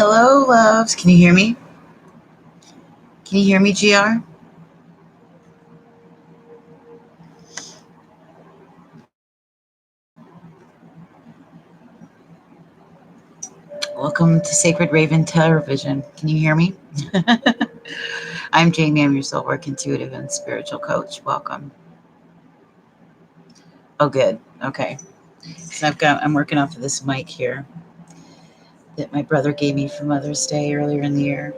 Hello, loves. Can you hear me? Can you hear me, GR? Welcome to Sacred Raven Television. Can you hear me? I'm Jamie. I'm your soul work intuitive and spiritual coach. Welcome. Oh, good. Okay. So I'm working off of this mic here that my brother gave me for Mother's Day earlier in the year.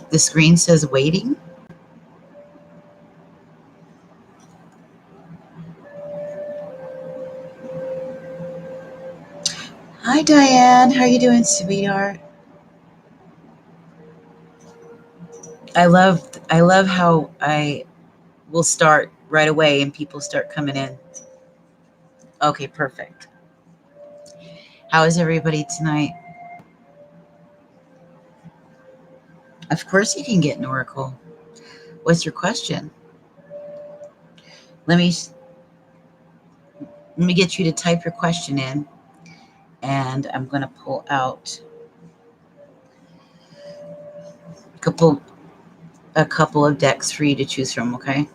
The screen says waiting. Hi, Diane. How you doing, sweetheart? I love how I will start right away and people start coming in. Okay, perfect. How is everybody tonight? Of course you can get an oracle. What's your question? Let me get you to type your question in, and I'm going to pull out a couple of decks for you to choose from, okay?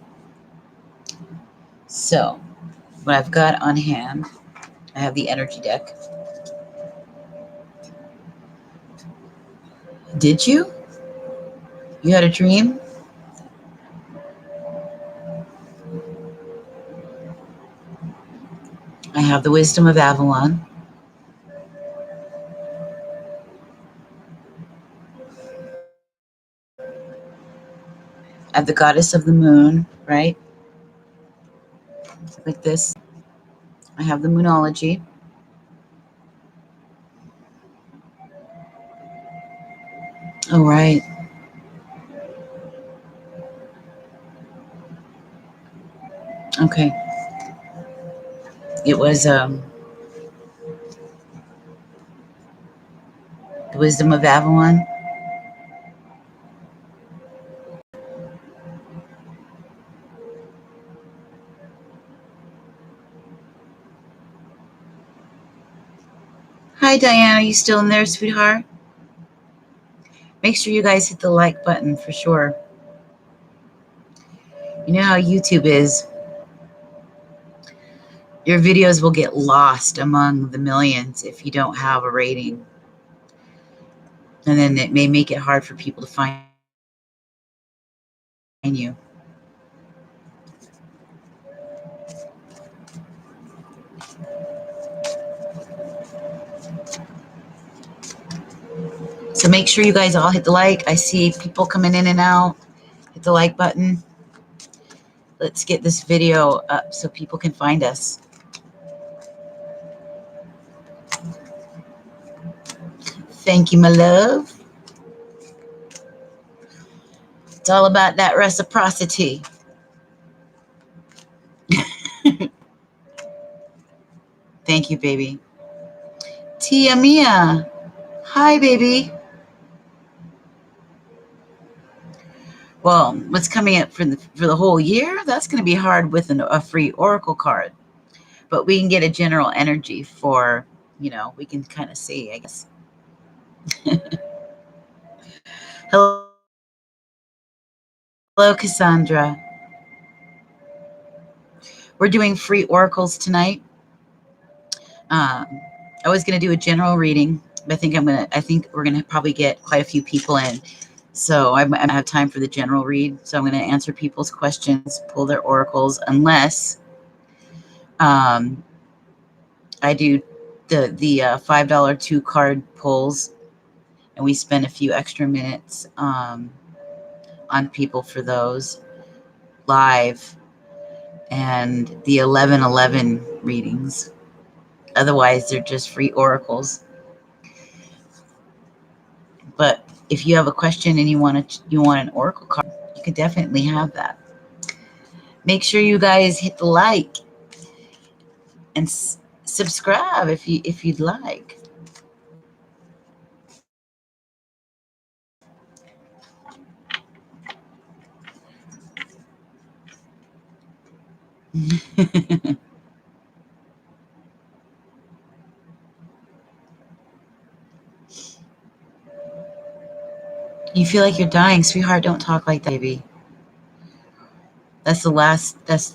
So, what I've got on hand, I have the energy deck. Did you? You had a dream? I have the wisdom of Avalon. I have the goddess of the moon, right? Like this. I have the moonology. Oh, right. Okay. It was the wisdom of Avalon. Hi, Diana. Are you still in there, sweetheart? Make sure you guys hit the like button for sure. You know how YouTube is. Your videos will get lost among the millions if you don't have a rating. And then it may make it hard for people to find you. So make sure you guys all hit the like. I see people coming in and out. Hit the like button. Let's get this video up so people can find us. Thank you, my love. It's all about that reciprocity. Thank you, baby. Tia Mia. Hi, baby. Well, what's coming up for the whole year? That's going to be hard with a free oracle card. But we can get a general energy for, we can kind of see, I guess. Hello, Cassandra. We're doing free oracles tonight. I was going to do a general reading, but I think we're going to probably get quite a few people in. So I have time for the general read. So I'm going to answer people's questions, pull their oracles, unless I do the $5 2 card pulls, and we spend a few extra minutes on people for those live, and the 1111 readings. Otherwise, they're just free oracles. But if you have a question and you want an oracle card, you can definitely have that. Make sure you guys hit the like and subscribe if you'd like. You feel like you're dying, sweetheart. Don't talk like that, baby. That's the last. That's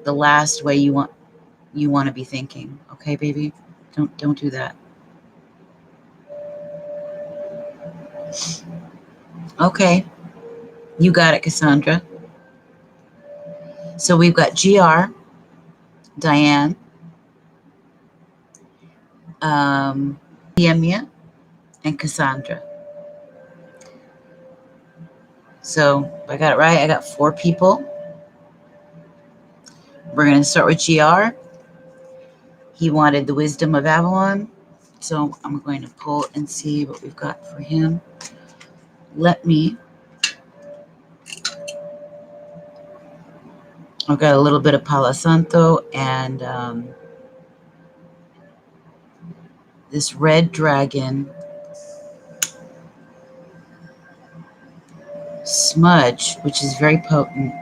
the last way you want to be thinking. Okay, baby. Don't do that. Okay, you got it, Cassandra. So we've got GR, Diane, Yemia, and Cassandra. So I got it right. I got 4 people. We're going to start with GR. He wanted the wisdom of Avalon. So I'm going to pull and see what we've got for him. I've got a little bit of Palo Santo and this red dragon smudge, which is very potent.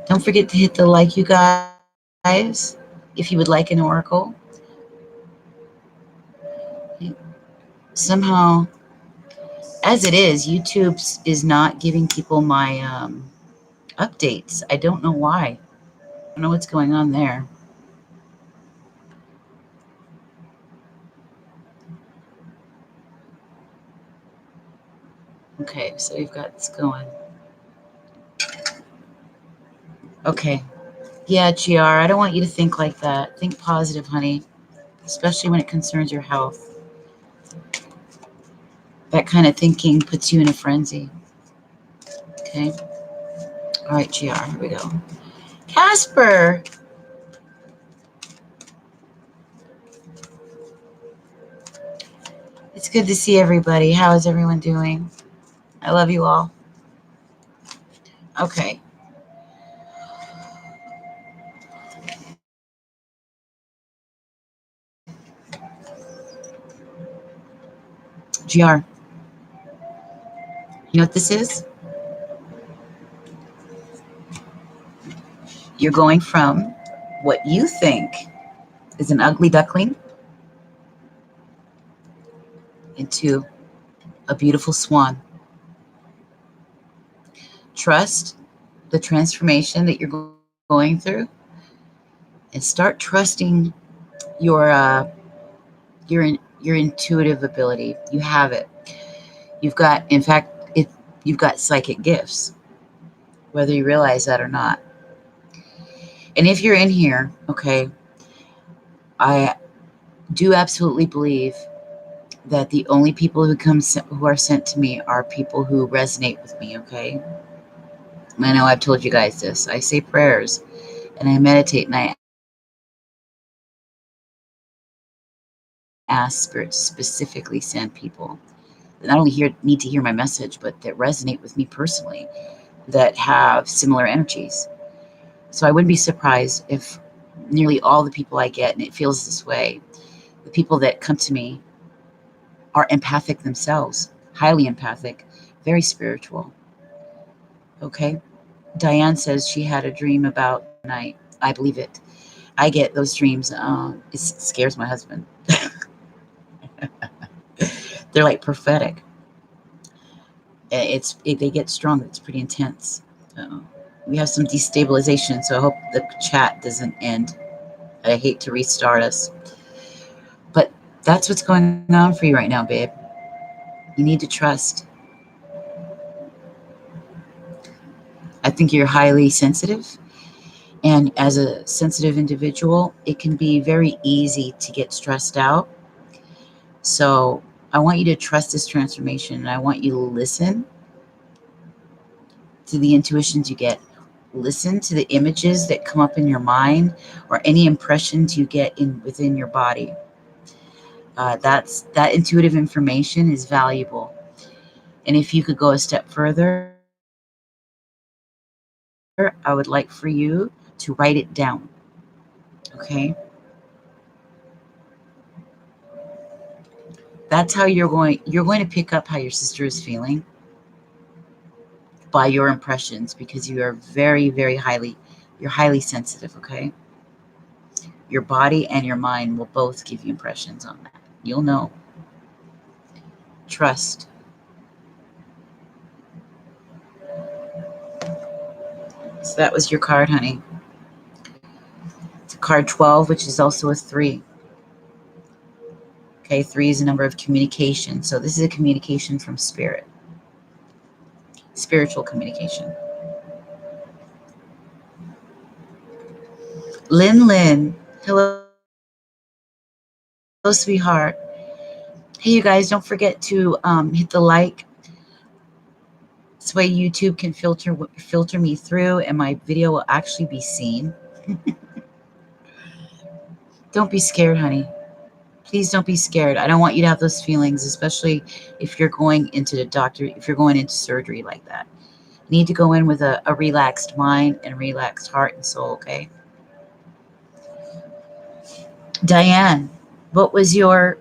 Don't forget to hit the like, you guys, if you would like an oracle. Somehow, as it is, YouTube is not giving people my updates. I don't know why. I don't know what's going on there. Okay, so we've got this going. Okay. Yeah, GR, I don't want you to think like that. Think positive, honey, especially when it concerns your health. That kind of thinking puts you in a frenzy. Okay. All right, GR, here we go. Casper. It's good to see everybody. How is everyone doing? I love you all. Okay. GR. You know what this is? You're going from what you think is an ugly duckling into a beautiful swan. Trust the transformation that you're going through and start trusting your intuitive ability. You have it. You've got, in fact, you've got psychic gifts, whether you realize that or not. And if you're in here, okay, I do absolutely believe that the only people who are sent to me are people who resonate with me, okay? I know I've told you guys this. I say prayers and I meditate and I ask Spirit to specifically send people that not only need to hear my message, but that resonate with me personally, that have similar energies. So I wouldn't be surprised if nearly all the people I get, and it feels this way, the people that come to me are empathic themselves, highly empathic, very spiritual. Okay? Diane says she had a dream about night. I believe it. I get those dreams. It scares my husband. They're like prophetic. They get strong. It's pretty intense. We have some destabilization, so I hope the chat doesn't end. I hate to restart us. But that's what's going on for you right now, babe. You need to trust. I think you're highly sensitive. And as a sensitive individual, it can be very easy to get stressed out. So I want you to trust this transformation, and I want you to listen to the intuitions you get. Listen to the images that come up in your mind or any impressions you get within your body. That intuitive information is valuable. And if you could go a step further, I would like for you to write it down. Okay? That's how you're going to pick up how your sister is feeling by your impressions, because you are very, very highly sensitive, okay? Your body and your mind will both give you impressions on that. You'll know. Trust. So that was your card, honey. It's card 12, which is also a 3. Okay, 3 is a number of communication. So this is a communication from spirit. Spiritual communication. Lynn. Hello, sweetheart. Hey, you guys, don't forget to hit the like. This way YouTube can filter me through and my video will actually be seen. Don't be scared, honey. Please don't be scared. I don't want you to have those feelings, especially if you're going into the doctor, if you're going into surgery like that. You need to go in with a relaxed mind and relaxed heart and soul, okay? Diane, what was your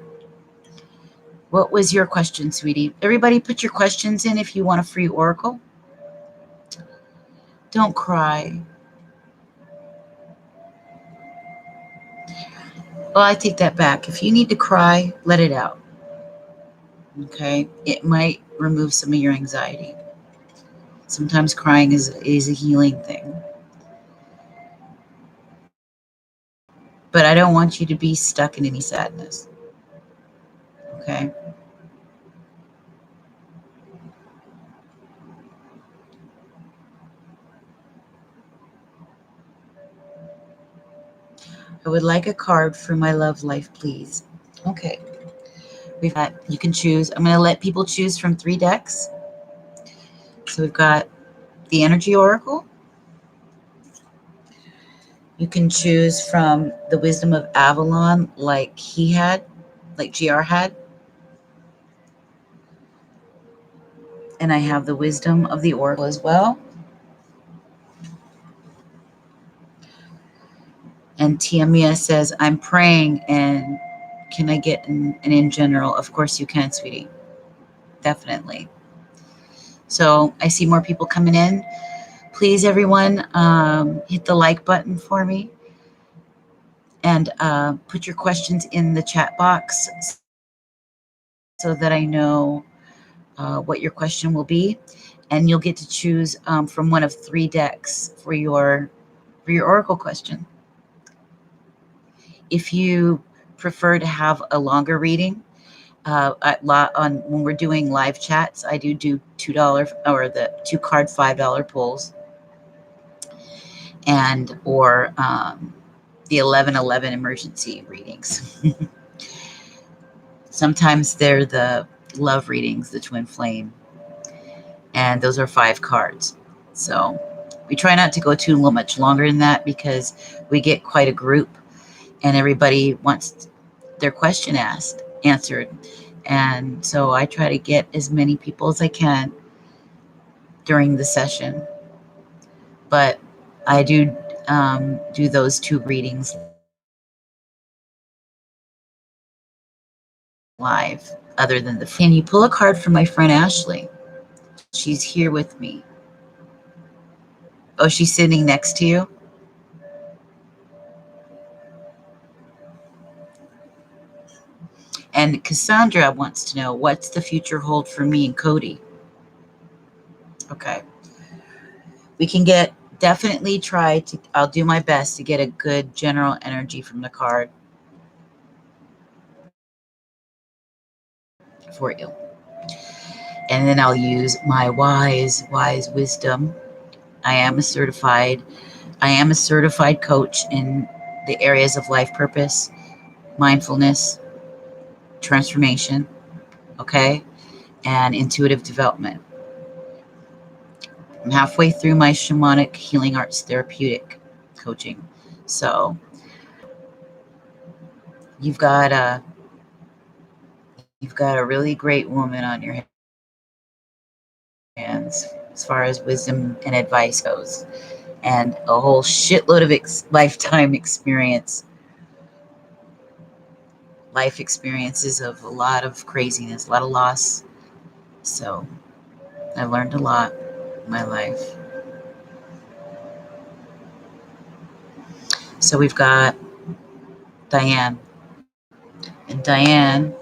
question, sweetie? Everybody put your questions in if you want a free oracle. Don't cry. Well, I take that back. If you need to cry, let it out. Okay? It might remove some of your anxiety. Sometimes crying is a healing thing. But I don't want you to be stuck in any sadness. Okay? I would like a card for my love life, please. Okay. We've got, you can choose. I'm going to let people choose from 3 decks. So we've got the Energy Oracle. You can choose from the Wisdom of Avalon like he had, like GR had. And I have the Wisdom of the Oracle as well. And Tiamia says, I'm praying and can I get an in general? Of course you can, sweetie. Definitely. So I see more people coming in. Please, everyone, hit the like button for me. And put your questions in the chat box so that I know what your question will be. And you'll get to choose from one of 3 decks for your oracle question. If you prefer to have a longer reading, when we're doing live chats, I do $2 or the 2 card $5 pulls, and or the 11/11 emergency readings. Sometimes they're the love readings, the twin flame, and those are 5 cards. So we try not to go too much longer than that because we get quite a group and everybody wants their question answered. And so I try to get as many people as I can during the session. But I do do those 2 readings live, other than the. Can you pull a card for my friend Ashley? She's here with me. Oh, she's sitting next to you? And Cassandra wants to know, what's the future hold for me and Cody? Okay. We can definitely try to, I'll do my best to get a good general energy from the card for you. And then I'll use my wise wisdom. I am a certified coach in the areas of life purpose, mindfulness, transformation, okay, and intuitive development. I'm halfway through my shamanic healing arts therapeutic coaching. So you've got a really great woman on your hands as far as wisdom and advice goes, and a whole shitload of lifetime experience. Life experiences of a lot of craziness, a lot of loss. So I've learned a lot in my life. So we've got Diane. And Diane,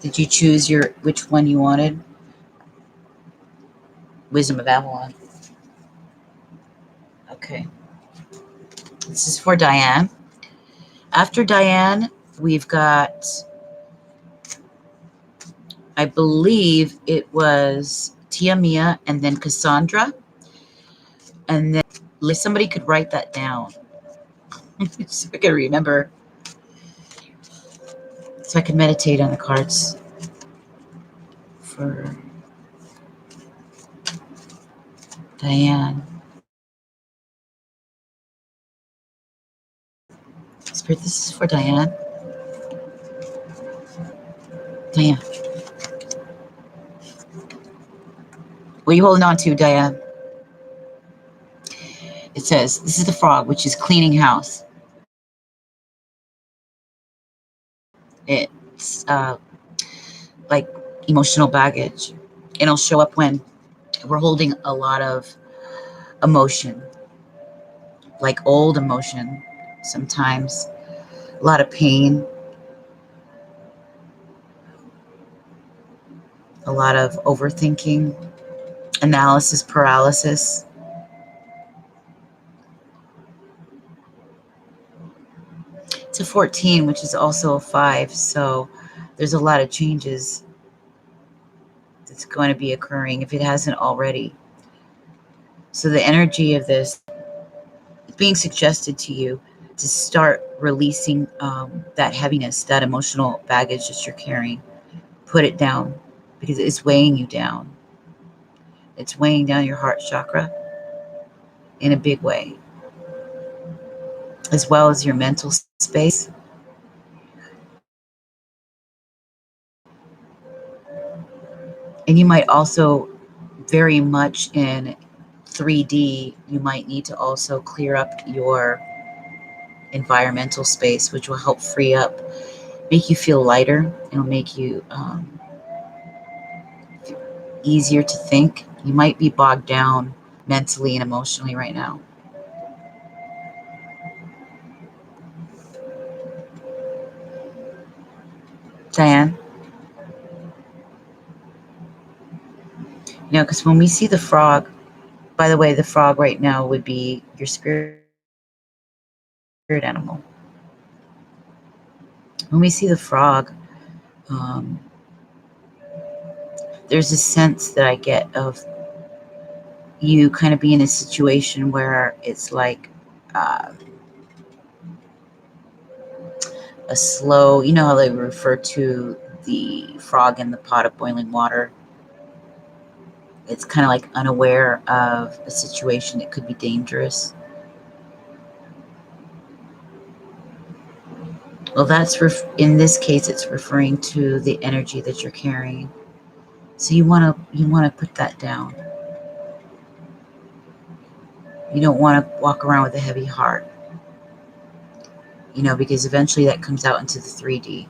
did you choose which one you wanted? Wisdom of Avalon. Okay. This is for Diane. After Diane, we've got, I believe it was Tia Mia and then Cassandra. And then somebody could write that down so I can remember, so I can meditate on the cards for Diane. Spirit, this is for Diane. Diane. What are you holding on to, Diane? It says, this is the frog, which is cleaning house. It's like emotional baggage. It'll show up when we're holding a lot of emotion, like old emotion, sometimes a lot of pain, a lot of overthinking, analysis paralysis. It's a 14, which is also a 5, so there's a lot of changes that's going to be occurring if it hasn't already. So the energy of this is being suggested to you to start releasing that heaviness, that emotional baggage that you're carrying. Put it down because it's weighing you down. It's weighing down your heart chakra in a big way, as well as your mental space. And you might also, very much in 3D, you might need to also clear up your environmental space, which will help free up, make you feel lighter. It'll make you easier to think. You might be bogged down mentally and emotionally right now. Diane? You know, because when we see the frog, by the way, the frog right now would be your spirit animal. When we see the frog, there's a sense that I get of you kind of being in a situation where it's like a slow, you know how they refer to the frog in the pot of boiling water? It's kind of like unaware of a situation that could be dangerous. Well, that's in this case, it's referring to the energy that you're carrying. So you want to put that down. You don't want to walk around with a heavy heart, you know, because eventually that comes out into the 3D.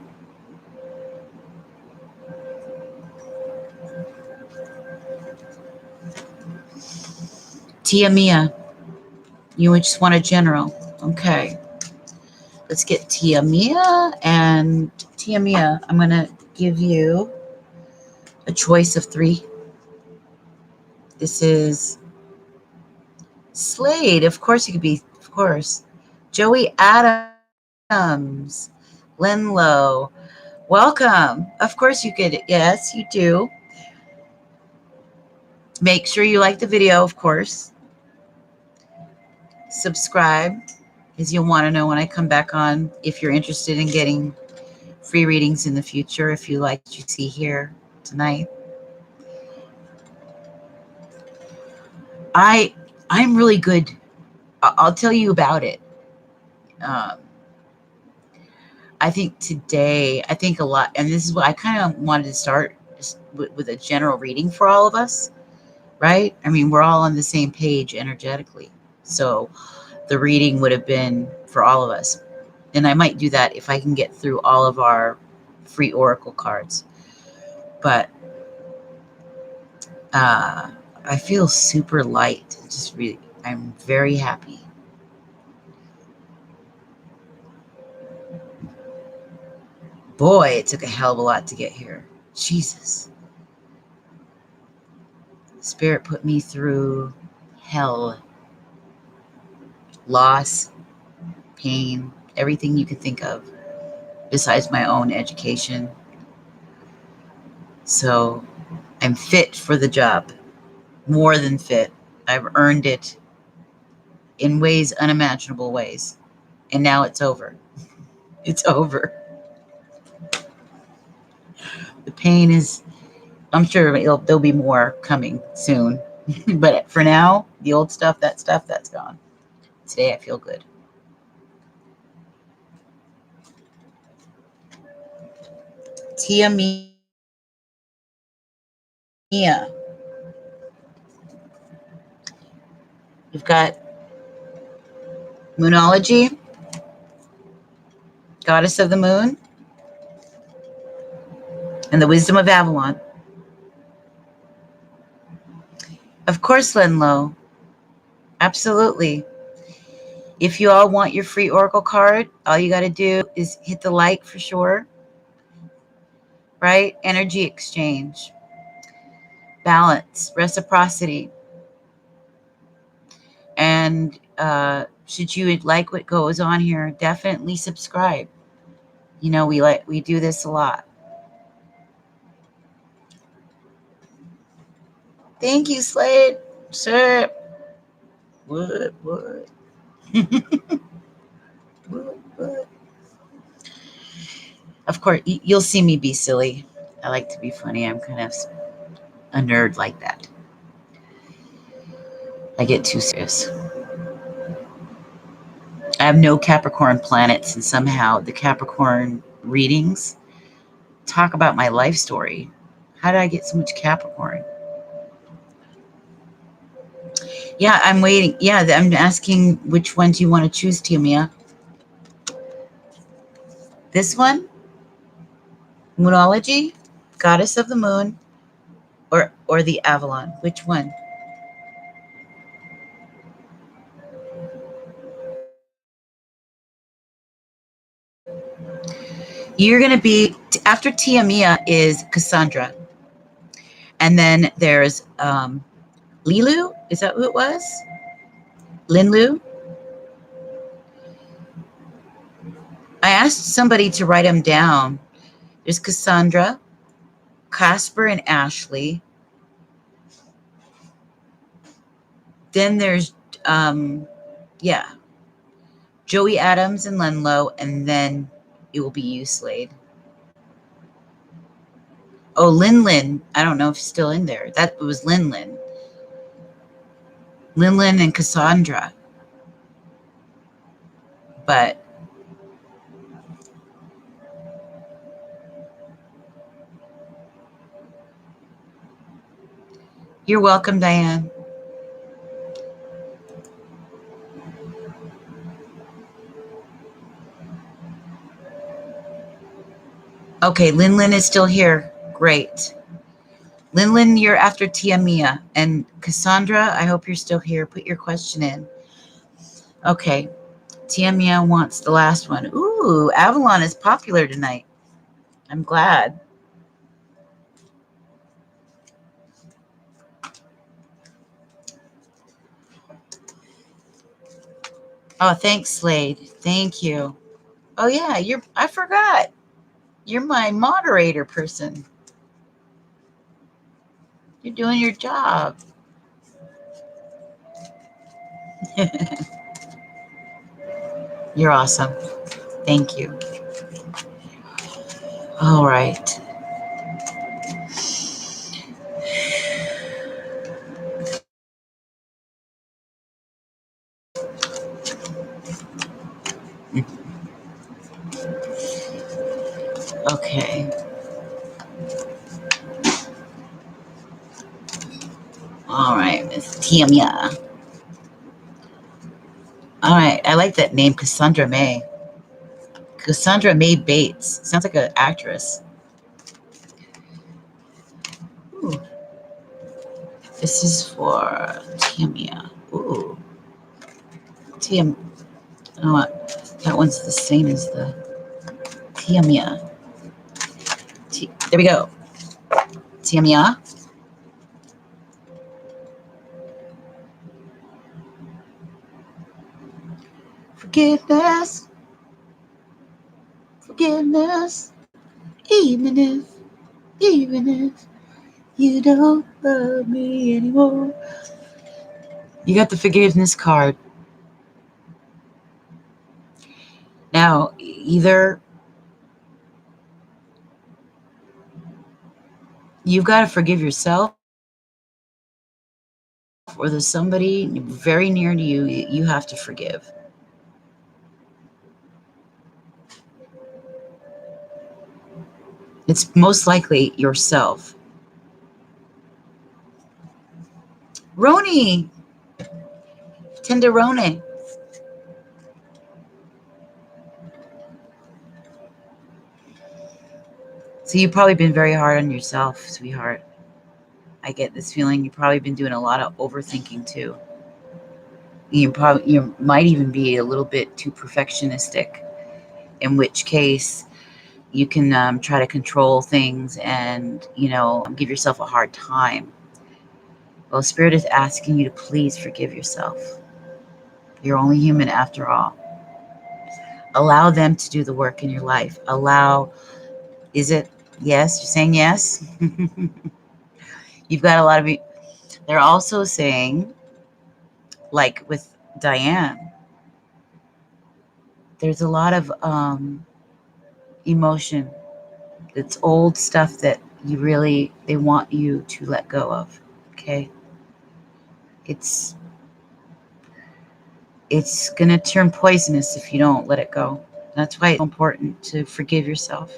Tia Mia, you just want a general. Okay. Let's get Tia Mia. And Tia Mia, I'm going to give you a choice of 3. This is Slade. Of course you could be, of course. Joey Adams. Lenlow. Welcome. Of course you could. Yes, you do. Make sure you like the video, of course. Subscribe, because you'll want to know when I come back on if you're interested in getting free readings in the future, if you like what you see here tonight. I'm really good. I'll tell you about it. I think today, I think a lot, and this is what I kind of wanted to start with a general reading for all of us, right? I mean, we're all on the same page energetically. So the reading would have been for all of us. And I might do that if I can get through all of our free oracle cards. But I feel super light. Just really, I'm very happy. Boy, it took a hell of a lot to get here. Jesus. Spirit put me through hell. loss, pain, everything you could think of besides my own education. So I'm fit for the job, more than fit. I've earned it in ways, unimaginable ways. And now it's over. It's over. The pain is, I'm sure there'll be more coming soon. But for now, the old stuff, that's gone. Today I feel good. Tia Mia. You've got Moonology, Goddess of the Moon, and the Wisdom of Avalon. Of course, Lenlo. Absolutely. If you all want your free Oracle card, all you got to do is hit the like for sure. Right? Energy exchange, balance, reciprocity. And should you like what goes on here, definitely subscribe. You know, we do this a lot. Thank you, Slade. Sir. What? What? What? Of course, you'll see me be silly. I like to be funny. I'm kind of a nerd like that. I get too serious. I have no Capricorn planets, and somehow the Capricorn readings talk about my life story. How did I get so much Capricorn? Yeah, I'm waiting. Yeah, I'm asking which one do you want to choose, Tia. This one? Moonology? Goddess of the Moon? Or the Avalon? Which one? You're going to be, after Tia is Cassandra. And then there's Lilu. Is that who it was? Linlu? I asked somebody to write them down. There's Cassandra, Casper, and Ashley. Then there's, Joey Adams and Lenlo, and then it will be you, Slade. Oh, Lin. I don't know if she's still in there. That was Lin. Lin and Cassandra. But you're welcome, Diane. Okay, Lin is still here. Great. Lin, you're after Tia. And Cassandra, I hope you're still here. Put your question in. Okay. Tia wants the last one. Ooh, Avalon is popular tonight. I'm glad. Oh, thanks, Slade. Thank you. Oh, yeah, I forgot. You're my moderator person. You're doing your job. You're awesome. Thank you. All right. Okay. All right, Miss Tia. All right, I like that name, Cassandra May. Cassandra May Bates. Sounds like an actress. Ooh. This is for Tia. Ooh. Tia. Oh, that one's the same as the Tia. There we go. Tia. Forgiveness, forgiveness, even if you don't love me anymore. You got the forgiveness card. Now, either you've got to forgive yourself, or there's somebody very near to you you have to forgive. It's most likely yourself. Roni, tenderone. So you've probably been very hard on yourself, sweetheart. I get this feeling you've probably been doing a lot of overthinking too. You might even be a little bit too perfectionistic, in which case you can try to control things and give yourself a hard time. Well, Spirit is asking you to please forgive yourself. You're only human after all. Allow them to do the work in your life. Is it yes? You're saying yes? You've got a lot of. They're also saying, like with Diane, there's a lot of emotion. It's old stuff that they want you to let go of. Okay. It's going to turn poisonous if you don't let it go. That's why it's important to forgive yourself.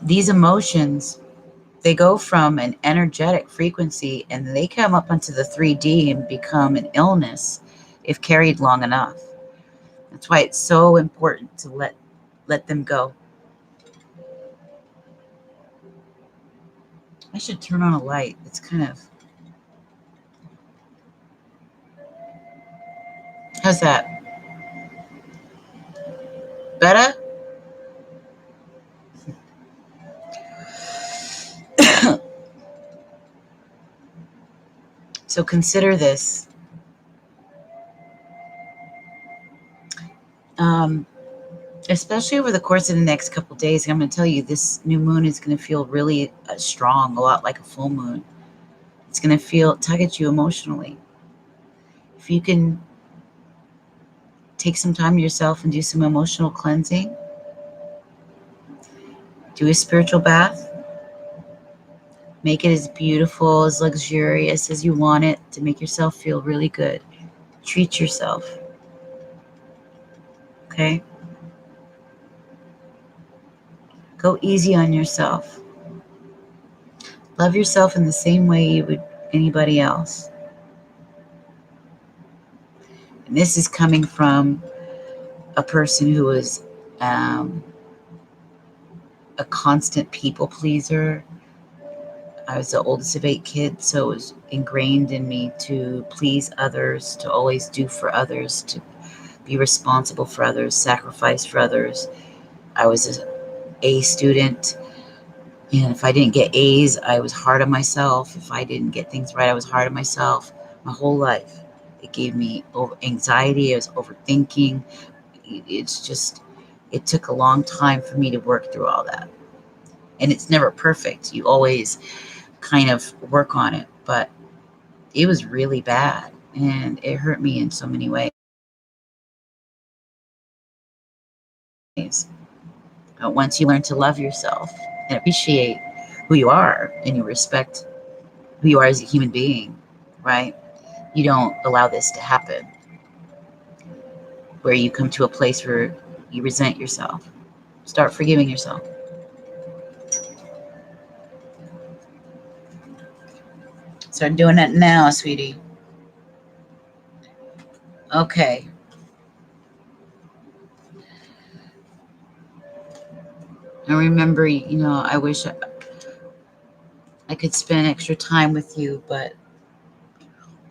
These emotions, they go from an energetic frequency and they come up onto the 3D and become an illness if carried long enough. That's why it's so important to let them go. I should turn on a light. It's kind of... How's that? Better? So consider this. Especially over the course of the next couple of days, I'm going to tell you, this new moon is going to feel really strong, a lot like a full moon. It's going to tug at you emotionally. If you can take some time to yourself and do some emotional cleansing, do a spiritual bath, make it as beautiful, as luxurious as you want it to make yourself feel really good. Treat yourself. Okay? Go easy on yourself. Love yourself in the same way you would anybody else. And this is coming from a person who is a constant people pleaser. I was the oldest of 8 kids, so it was ingrained in me to please others, to always do for others, to be responsible for others, sacrifice for others. I was an A student, and if I didn't get A's, I was hard on myself. If I didn't get things right, I was hard on myself my whole life. It gave me anxiety. I was overthinking. It took a long time for me to work through all that. And it's never perfect. You always kind of work on it, but it was really bad and it hurt me in so many ways. But once you learn to love yourself and appreciate who you are and you respect who you are as a human being, right? You don't allow this to happen where you come to a place where you resent yourself. Start forgiving yourself. Start doing that now, sweetie. Okay. And remember, I wish I could spend extra time with you, but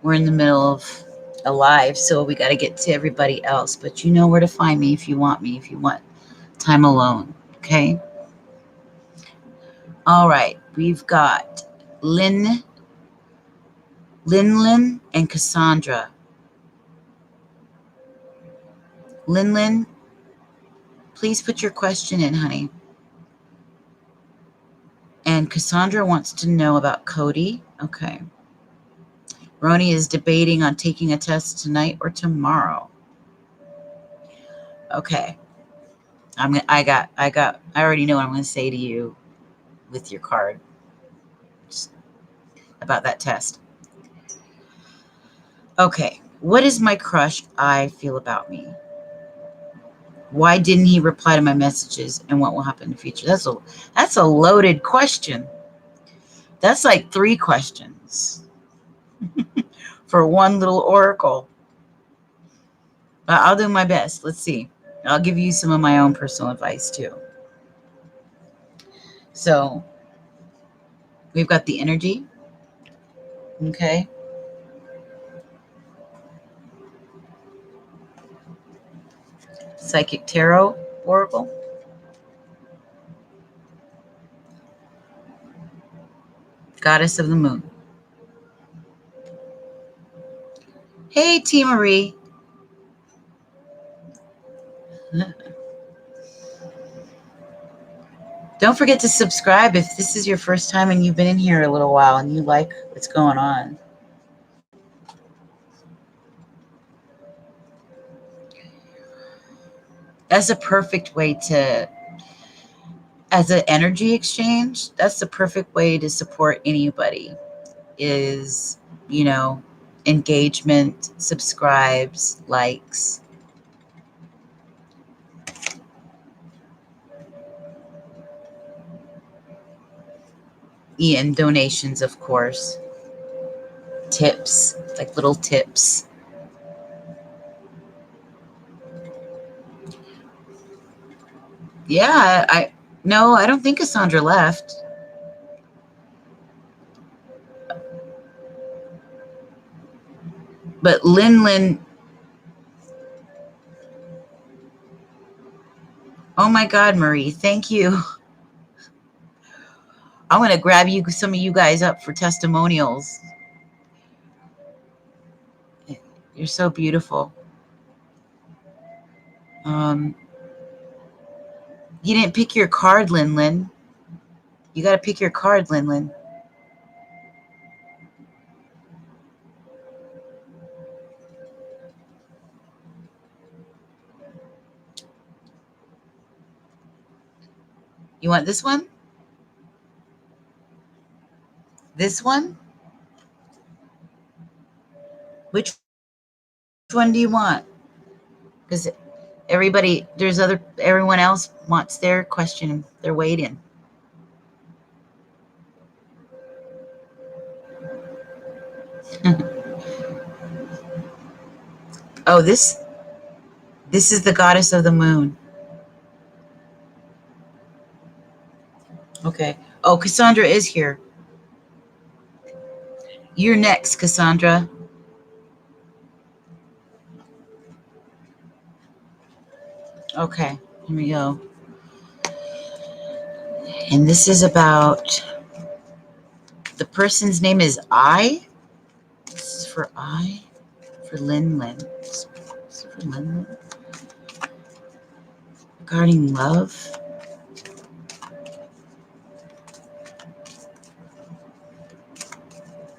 we're in the middle of a live, so we got to get to everybody else. But you know where to find me if you want time alone. Okay. All right. We've got Lynn Linlin and Cassandra. Linlin, please put your question in, honey. And Cassandra wants to know about Cody. Okay. Roni is debating on taking a test tonight or tomorrow. Okay. I already know what I'm going to say to you with your card about that test. Okay. What is my crush I feel about me? Why didn't he reply to my messages, and what will happen in the future? That's a loaded question. That's like 3 questions for one little oracle. I'll do my best. Let's see. I'll give you some of my own personal advice too. So we've got the energy. Okay. Psychic Tarot Oracle. Goddess of the Moon. Hey, T. Marie. Don't forget to subscribe if this is your first time and you've been in here a little while and you like what's going on. That's a perfect way to, as an energy exchange, that's the perfect way to support anybody is, engagement, subscribes, likes. And donations, of course. Tips, like little tips. Yeah, I don't think Cassandra left. But Linlin, oh my God, Marie, thank you. I'm going to grab some of you guys up for testimonials. You're so beautiful. You didn't pick your card, Linlin. You got to pick your card, Linlin. You want this one? This one? Which one do you want? Because everyone else wants their question. They're waiting. Oh, this is the Goddess of the Moon. Okay. Oh, Cassandra is here. You're next, Cassandra. Okay, here we go. And this is about, the person's name is I. This is for I, for Linlin. This is for Linlin. Regarding love.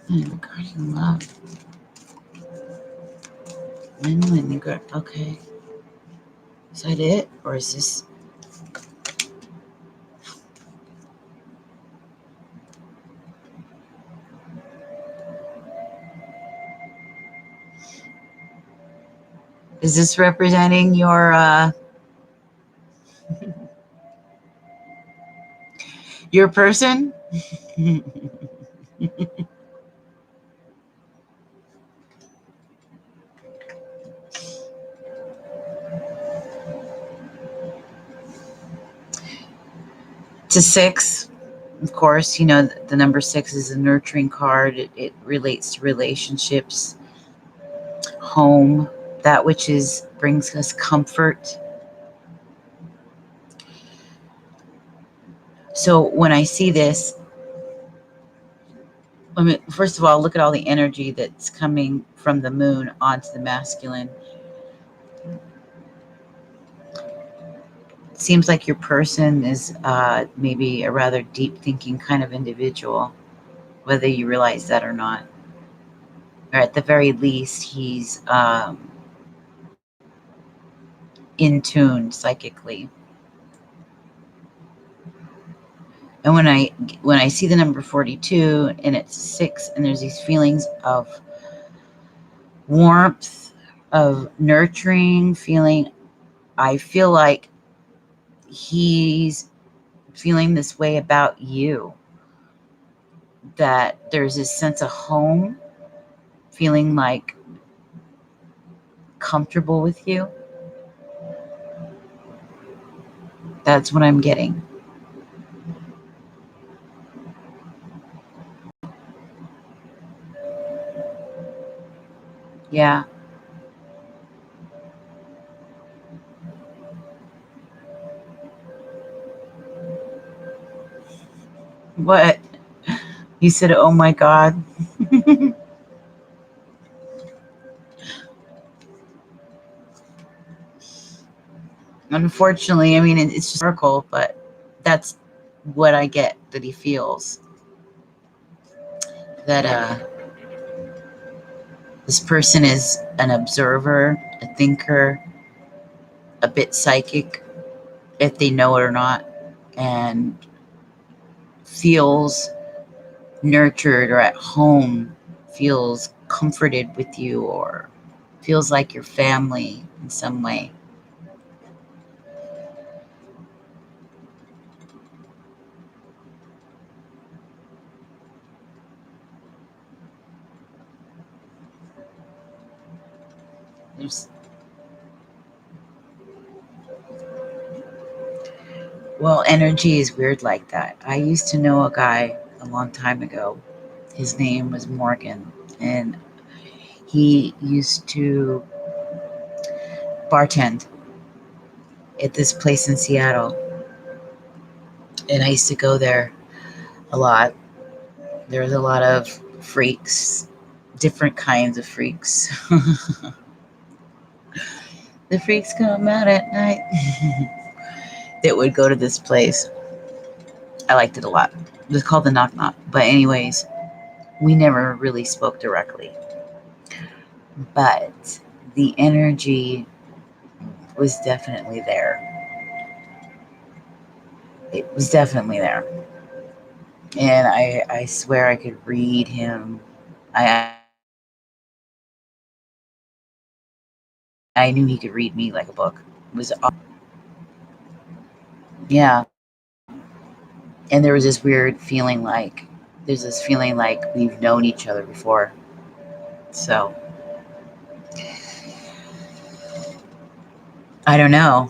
Regarding love. Linlin, okay. Is that it? Or is this? Is this representing your your person? To 6, of course, the number 6 is a nurturing card. It relates to relationships, home, that which brings us comfort. So when I see this, I mean, first of all, look at all the energy that's coming from the moon onto the masculine. It seems like your person is maybe a rather deep thinking kind of individual, whether you realize that or not. Or at the very least, he's in tune psychically. And when I see the number 42 and it's 6 and there's these feelings of warmth, of nurturing feeling, I feel like he's feeling this way about you, that there's this sense of home, feeling like comfortable with you. That's what I'm getting. Yeah. What? You said, oh my God. Unfortunately, I mean, it's just miracle, but that's what I get that he feels. That this person is an observer, a thinker, a bit psychic, if they know it or not, and feels nurtured or at home, feels comforted with you, or feels like your family in some way. There's, well, energy is weird like that. I used to know a guy a long time ago. His name was Morgan, and he used to bartend at this place in Seattle. And I used to go there a lot. There was a lot of freaks, different kinds of freaks. The freaks come out at night. That would go to this place. I liked it a lot. It was called the Knock Knock. But anyways, we never really spoke directly. But the energy was definitely there. It was definitely there. And I swear I could read him. I knew he could read me like a book. It was, yeah. And there was this weird feeling like, there's this feeling like we've known each other before. So, I don't know.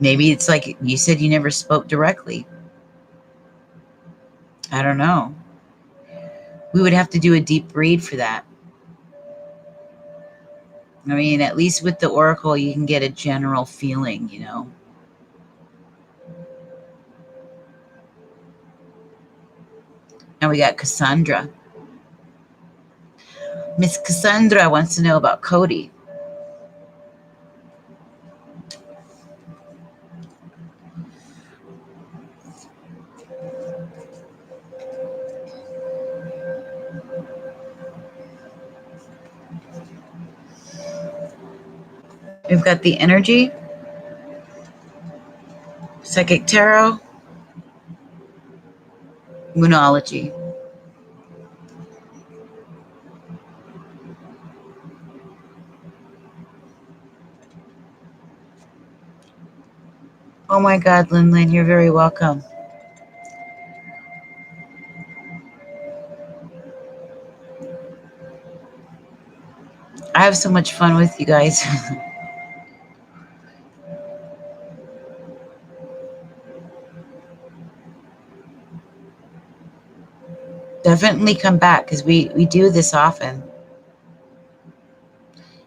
Maybe it's like you said, you never spoke directly. I don't know. We would have to do a deep read for that. I mean, at least with the oracle, you can get a general feeling, you know. And we got Cassandra. Miss Cassandra wants to know about Cody. We've got the energy, psychic tarot, moonology. Oh my God, Lin Lin, you're very welcome. I have so much fun with you guys. Definitely come back because we do this often.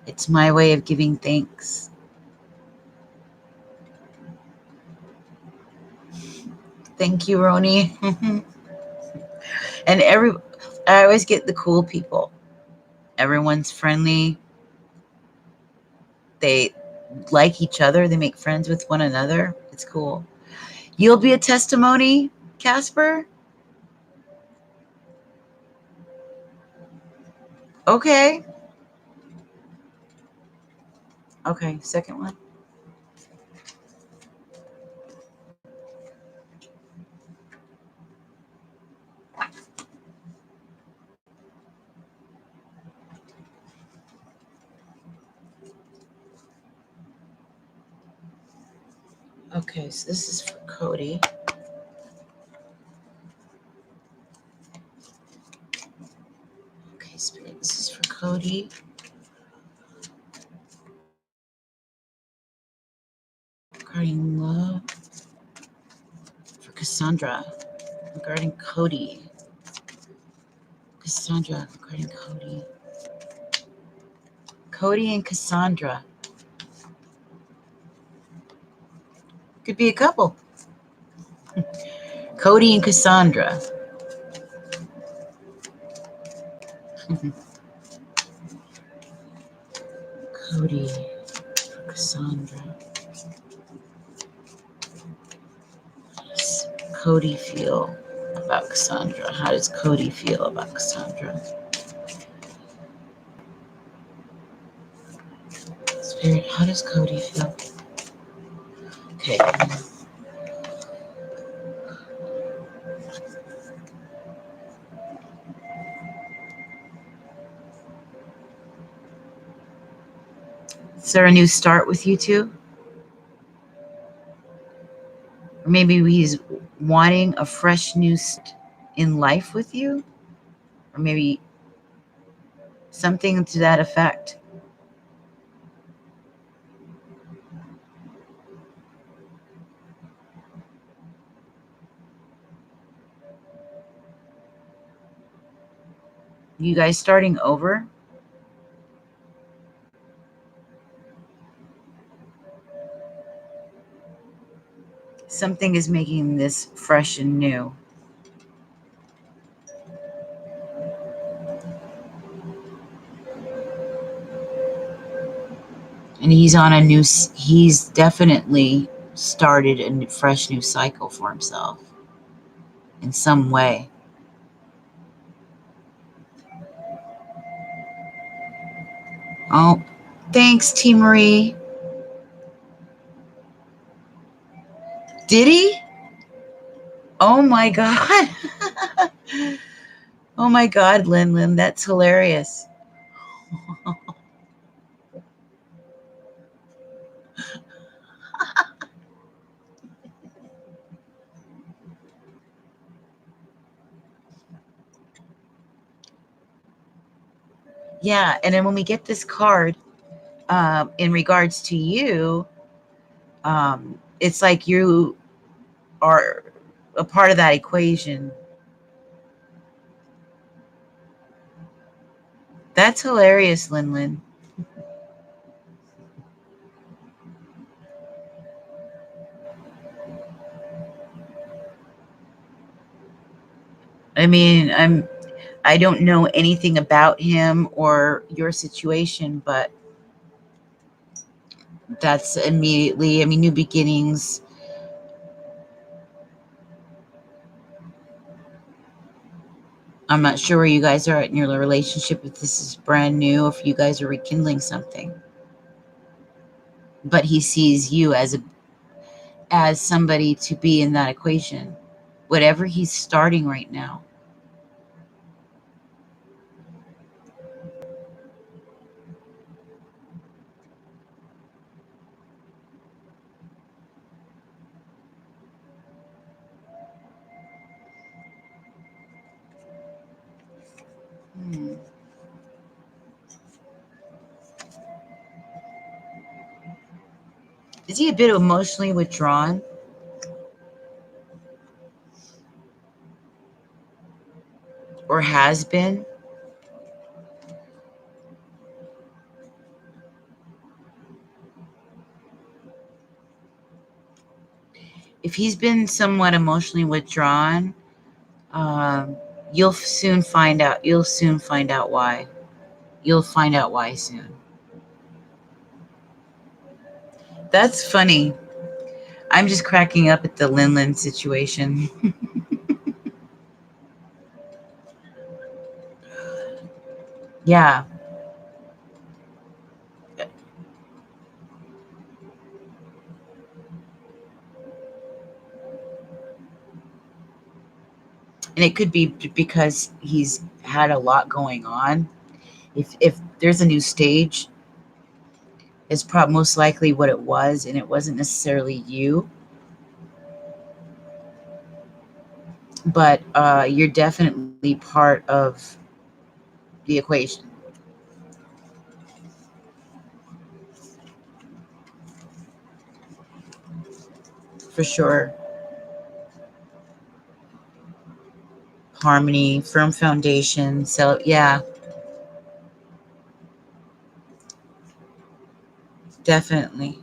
It's my way of giving thanks. Thank you, Roni. And I always get the cool people. Everyone's friendly. They like each other. They make friends with one another. It's cool. You'll be a testimony, Casper? Okay. Okay, second one. Okay, so this is for Cody. Okay, Spirit, this is for Cody. Regarding love. For Cassandra. Regarding Cody. Cassandra, regarding Cody. Cody and Cassandra. Could be a couple. Cody and Cassandra. Cody, Cassandra. How does Cody feel about Cassandra? How does Cody feel about Cassandra? Spirit, how does Cody feel? Okay. Is there a new start with you two? Or maybe he's wanting a fresh new start in life with you? Or maybe something to that effect. You guys starting over? Something is making this fresh and new. And he's definitely started a fresh new cycle for himself in some way. Oh, thanks, T. Marie. Did he? Oh my God. Oh my God, Lin, that's hilarious. Yeah, and then when we get this card in regards to you, it's like you are a part of that equation. That's hilarious, Lin. I mean, I don't know anything about him or your situation, but that's immediately, I mean, new beginnings. I'm not sure where you guys are at in your relationship, if this is brand new, if you guys are rekindling something. But he sees you as somebody to be in that equation, whatever he's starting right now. Is he a bit emotionally withdrawn? Or has been? If he's been somewhat emotionally withdrawn, You'll soon find out. You'll soon find out why. You'll find out why soon. That's funny. I'm just cracking up at the Lin situation. Yeah. And it could be because he's had a lot going on. If there's a new stage, it's probably most likely what it was, and it wasn't necessarily you, but you're definitely part of the equation for sure. Harmony, firm foundation. So yeah, definitely.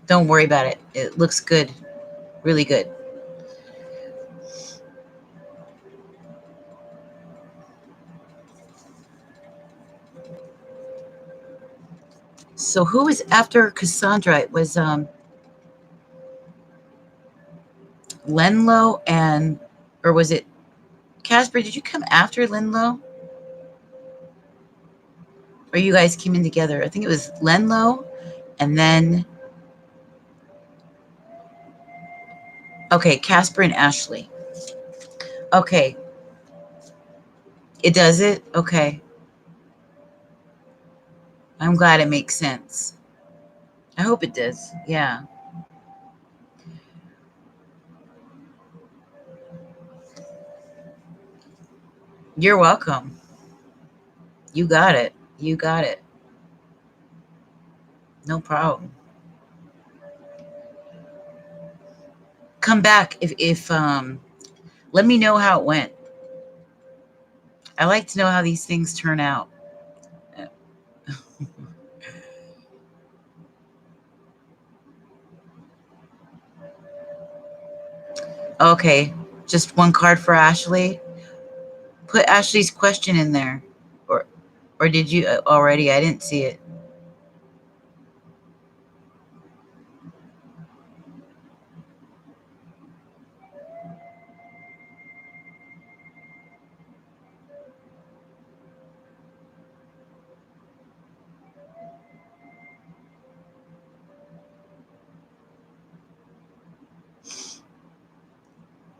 Don't worry about it. It looks good, really good. So who was after Cassandra? It was Lenlo and, or was it Casper? Did you come after Lenlo? Or you guys came in together? I think it was Lenlo and then, okay, Casper and Ashley. Okay, it does it? Okay. I'm glad it makes sense. I hope it does. Yeah. You're welcome. You got it. You got it. No problem. Come back if let me know how it went. I like to know how these things turn out. Okay, just one card for Ashley. Put Ashley's question in there, or or did you already? I didn't see it.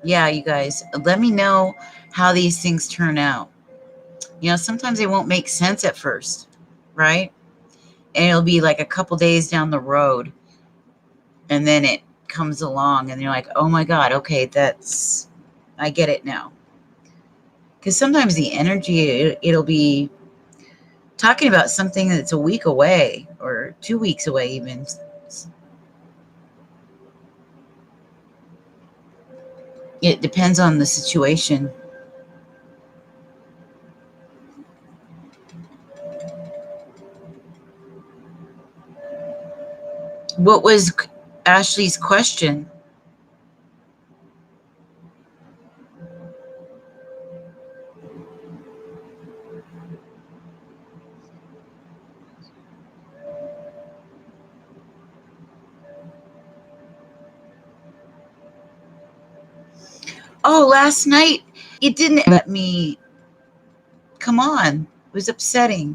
Yeah, you guys, let me know how these things turn out. You know, sometimes they won't make sense at first, right? And it'll be like a couple days down the road, and then it comes along, and you're like, oh my God, okay, that's, I get it now. Because sometimes the energy, it'll be talking about something that's a week away or 2 weeks away, even. It depends on the situation. What was Ashley's question? Oh, last night it didn't let me come on. It was upsetting.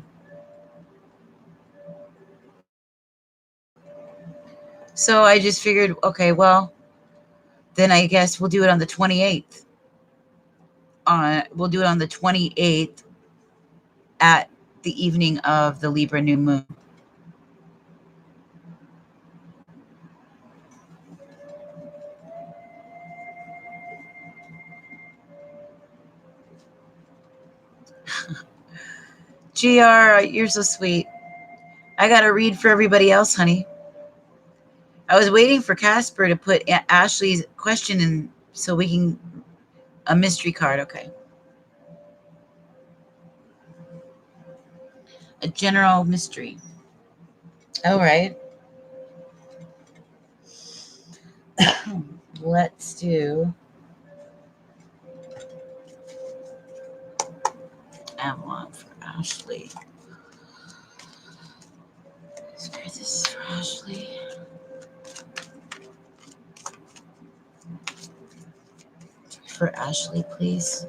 So I just figured, okay, well, then I guess we'll do it on the 28th. We'll do it on the 28th at the evening of the Libra new moon. GR, you're so sweet. I got to read for everybody else, honey. I was waiting for Casper to put Ashley's question in so we can, a mystery card. Okay. A general mystery. All right. Let's do Avalon for Ashley. This is for Ashley. For Ashley, please.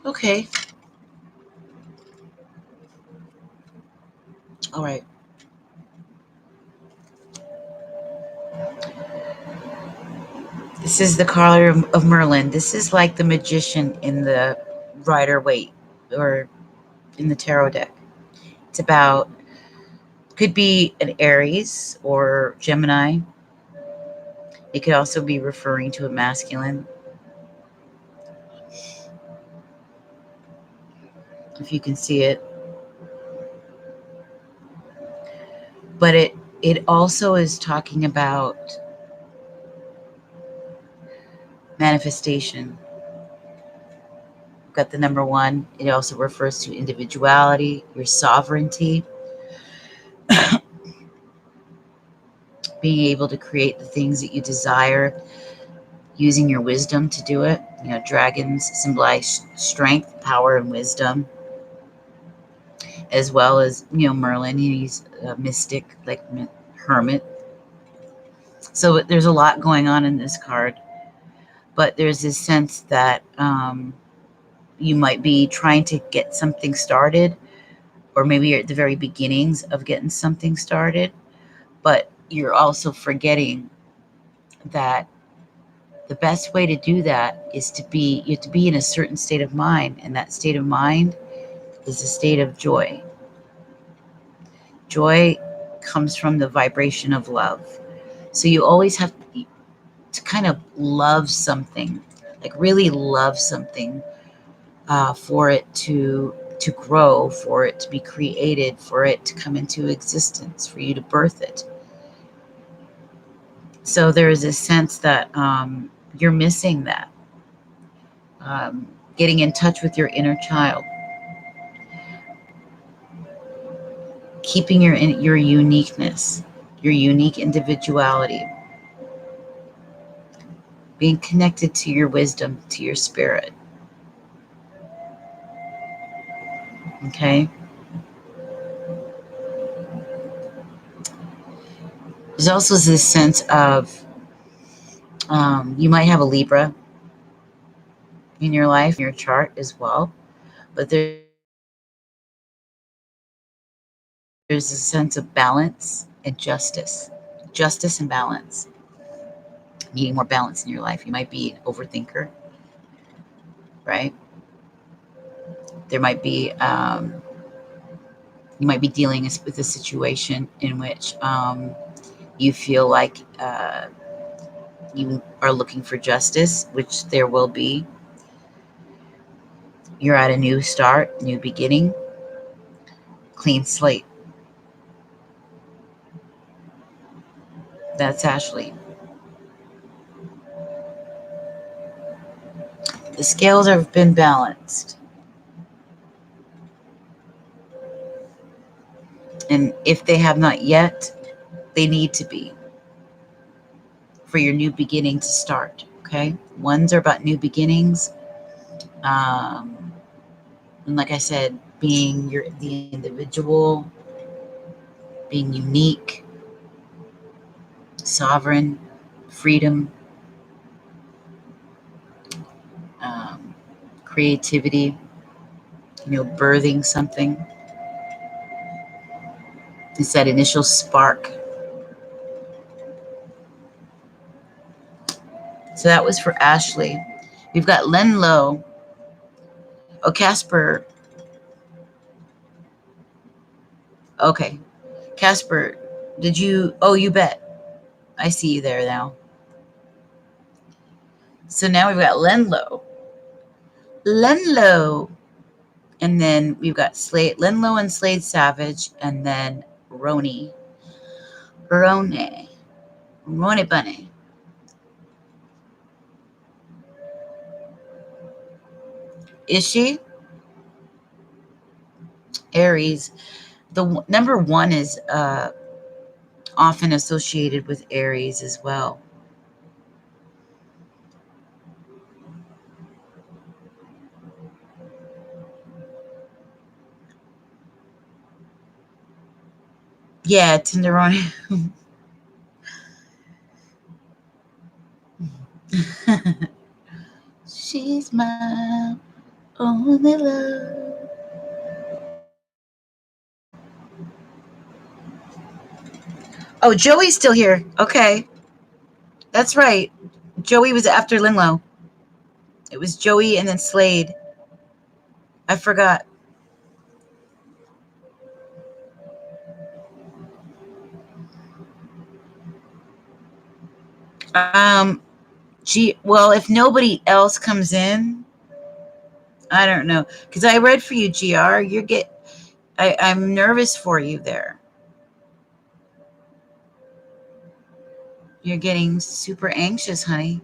Okay. All right. This is the card of Merlin. This is like the magician in the Rider-Waite or in the tarot deck. It's about, could be an Aries or Gemini. It could also be referring to a masculine. If you can see it. But it also is talking about manifestation. Got the number 1. It also refers to individuality, your sovereignty, being able to create the things that you desire, using your wisdom to do it. You know, dragons symbolize strength, power, and wisdom, as well as, you know, Merlin. He's a mystic, like hermit. So there's a lot going on in this card, but there's this sense that you might be trying to get something started, or maybe you're at the very beginnings of getting something started, but you're also forgetting that the best way to do that is you have to be in a certain state of mind, and that state of mind is a state of joy. Joy comes from the vibration of love. So you always have to kind of love something, like really love something, for it to grow, for it to be created, for it to come into existence, for you to birth it. So there is a sense that you're missing that. Getting in touch with your inner child, keeping your uniqueness, your unique individuality, being connected to your wisdom, to your spirit. Okay. There's also this sense of you might have a Libra in your life, in your chart as well, but there's a sense of balance and justice and balance, needing more balance in your life. You might be an overthinker, right? There might be you might be dealing with a situation in which you feel like you are looking for justice, which there will be. You're at a new start, new beginning, clean slate. That's Ashley. The scales have been balanced. And if they have not yet, they need to be for your new beginning to start. Okay. Ones are about new beginnings. And like I said, being the individual, being unique, sovereign, freedom, creativity, birthing something. It's that initial spark. So that was for Ashley. We've got Len Lowe. Oh, Casper. Okay. Casper, did you? Oh, you bet. I see you there now. So now we've got Len Lowe. Len Lowe And then we've got Linlow and Slade Savage, and then Roni Bunny. Is she? Aries. The number 1 is often associated with Aries as well. Yeah, Tenderoni. She's my only love. Oh, Joey's still here. Okay. That's right. Joey was after Linlow. It was Joey and then Slade. I forgot. Well, if nobody else comes in, I don't know. Because I read for you, GR. I'm nervous for you there. You're getting super anxious, honey.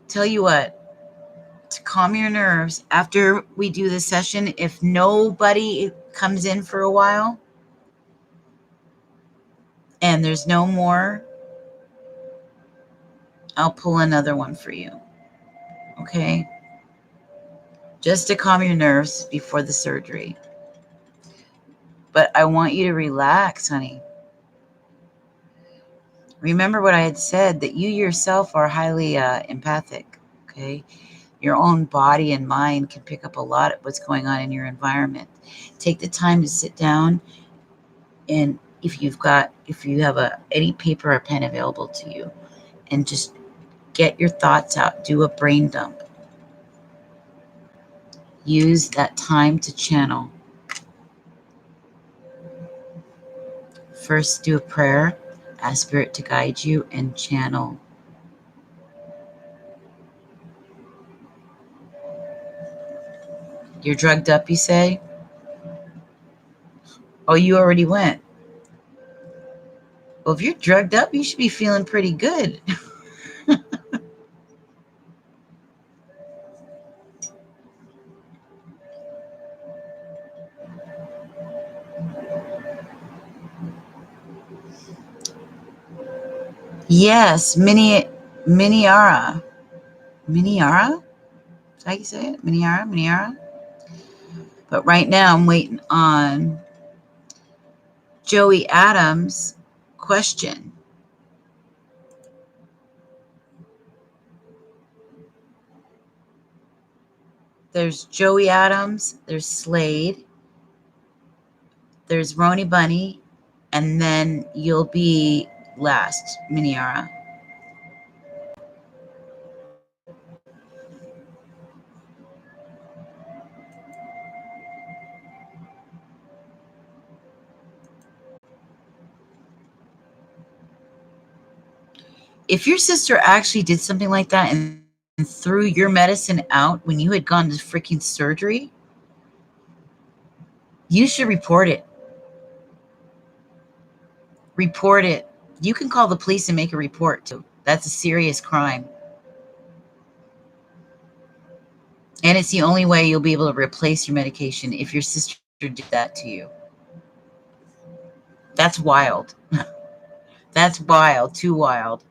Tell you what, to calm your nerves, after we do this session, if nobody comes in for a while and there's no more, I'll pull another one for you. Okay? Just to calm your nerves before the surgery. But I want you to relax, honey. Remember what I had said, that you yourself are highly empathic, okay? Your own body and mind can pick up a lot of what's going on in your environment. Take the time to sit down, and if you have any paper or pen available to you, and just get your thoughts out. Do a brain dump. Use that time to channel. First, do a prayer. Ask Spirit to guide you and channel. You're drugged up, you say? Oh, you already went. Well, if you're drugged up, you should be feeling pretty good. Yes, Miniara. Miniara? Is that how you say it? Miniara? But right now I'm waiting on Joey Adams' question. There's Joey Adams, there's Slade, there's Roni Bunny, and then you'll be last, Miniara. If your sister actually did something like that and threw your medicine out when you had gone to freaking surgery, you should report it. Report it. You can call the police and make a report too. That's a serious crime. And it's the only way you'll be able to replace your medication if your sister did that to you. That's wild. That's wild. Too wild.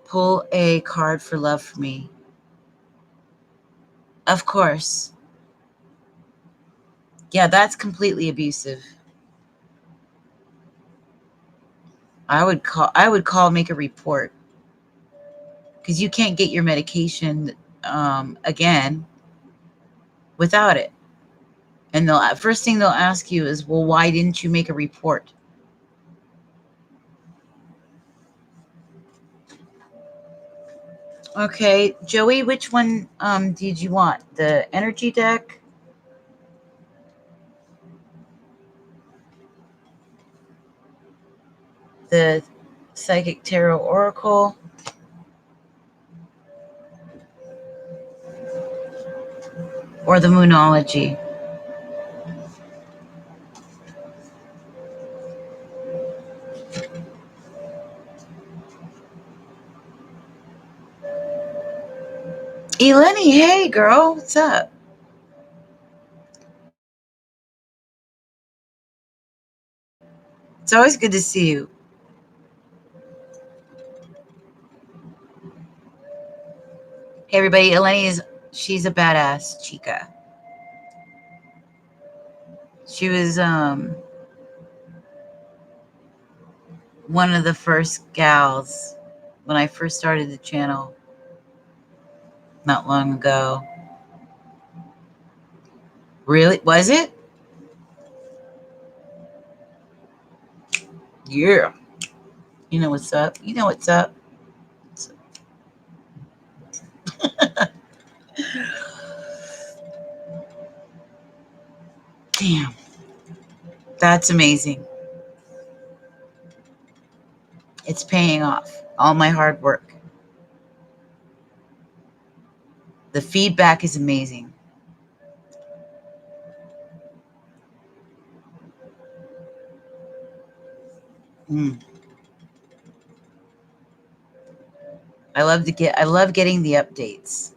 Pull a card for love for me. Of course. Yeah, that's completely abusive. I would call, make a report. Because you can't get your medication again without it. And the first thing they'll ask you is, well, why didn't you make a report? Okay, Joey, which one did you want? The energy deck? the Psychic Tarot Oracle. Or the Moonology. Eleni, hey girl, what's up? It's always good to see you. Hey everybody, Eleni she's a badass chica. She was one of the first gals when I first started the channel not long ago. Really? Was it? Yeah. You know what's up. You know what's up. Damn. That's amazing. It's paying off. All my hard work. The feedback is amazing. I love getting the updates.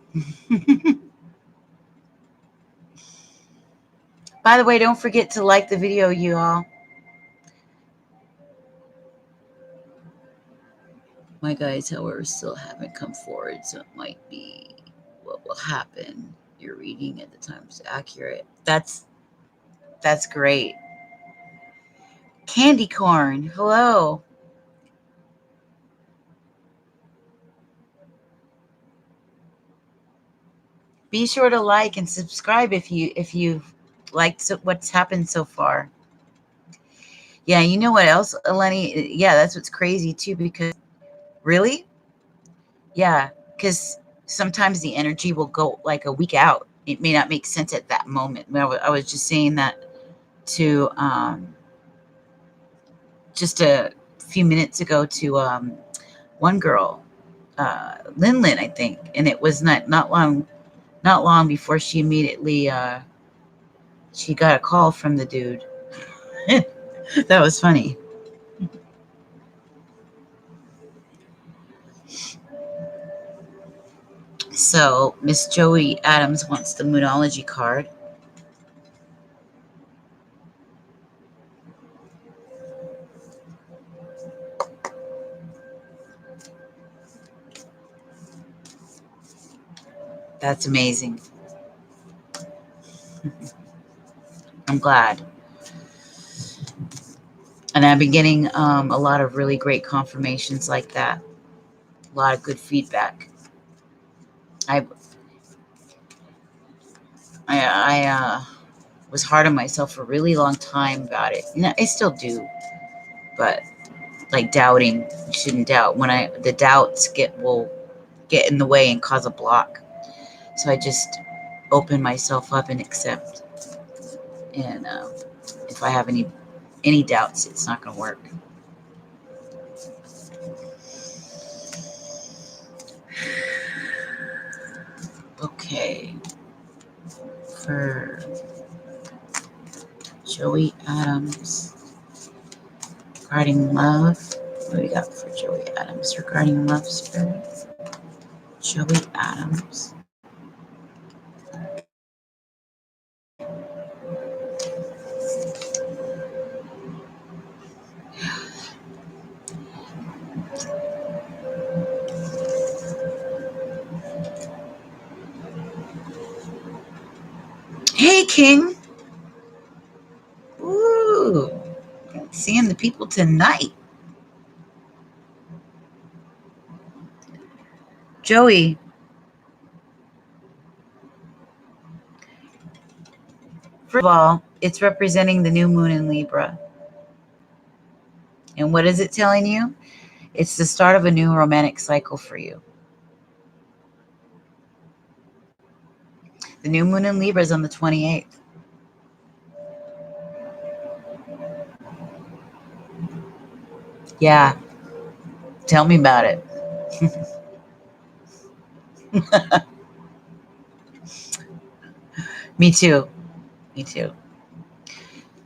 By the way, don't forget to like the video, you all. My guys, however, still haven't come forward, so it might be what will happen. Your reading at the time is accurate. That's great. Candy corn, hello. Be sure to like and subscribe if you've liked what's happened so far. Yeah, you know what else, Eleni? Yeah, that's what's crazy too, because really? Yeah, because sometimes the energy will go like a week out. It may not make sense at that moment. I was just saying that to just a few minutes ago to one girl, Lin, I think, and it was not long before she immediately she got a call from the dude. That was funny. So Miss Joey Adams wants the Moonology card. That's amazing. I'm glad. And I've been getting a lot of really great confirmations like that. A lot of good feedback. I was hard on myself for a really long time about it. You know, I still do, but like doubting, you shouldn't doubt. When the doubts will get in the way and cause a block. So I just open myself up and accept. And if I have any doubts, it's not going to work. Okay. For Joey Adams regarding love. What do we got for Joey Adams regarding love, spirit? Joey Adams. Hey, King. Ooh. Seeing the people tonight. Joey. First of all, it's representing the new moon in Libra. And what is it telling you? It's the start of a new romantic cycle for you. The new moon in Libra is on the 28th. Yeah, tell me about it. Me too. Me too.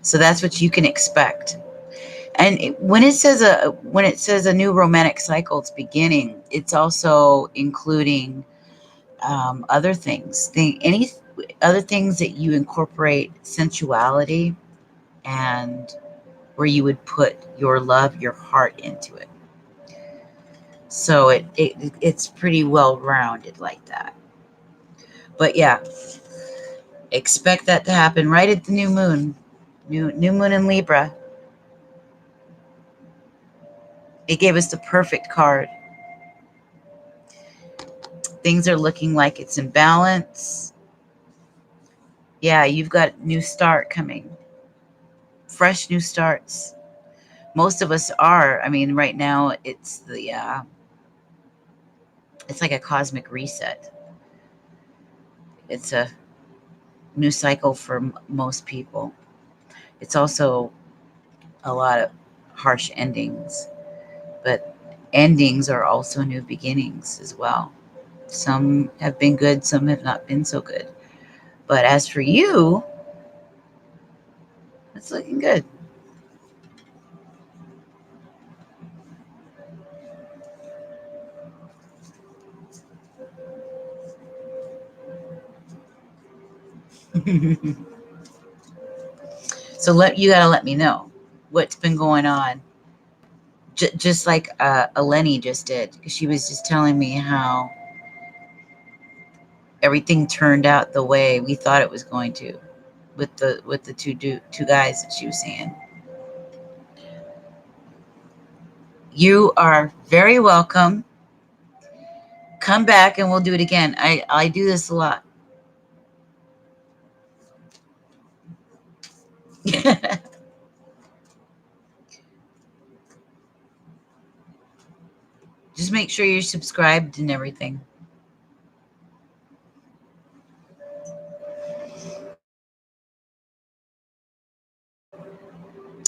So that's what you can expect. And when it says a new romantic cycle is beginning, it's also including other things. Any other things that you incorporate sensuality and where you would put your love, your heart into it. So it's pretty well rounded like that. But yeah, expect that to happen right at the new moon. New moon in Libra. It gave us the perfect card. Things are looking like it's in balance. Yeah, you've got new start coming. Fresh new starts. Most of us are. I mean, right now it's like a cosmic reset. It's a new cycle for most people. It's also a lot of harsh endings, but endings are also new beginnings as well. Some have been good, some have not been so good. But as for you, it's looking good. So you gotta let me know what's been going on. Just like Eleni just did, because she was just telling me how everything turned out the way we thought it was going to, with the two guys that she was seeing. You are very welcome. Come back and we'll do it again. I do this a lot. Just make sure you're subscribed and everything.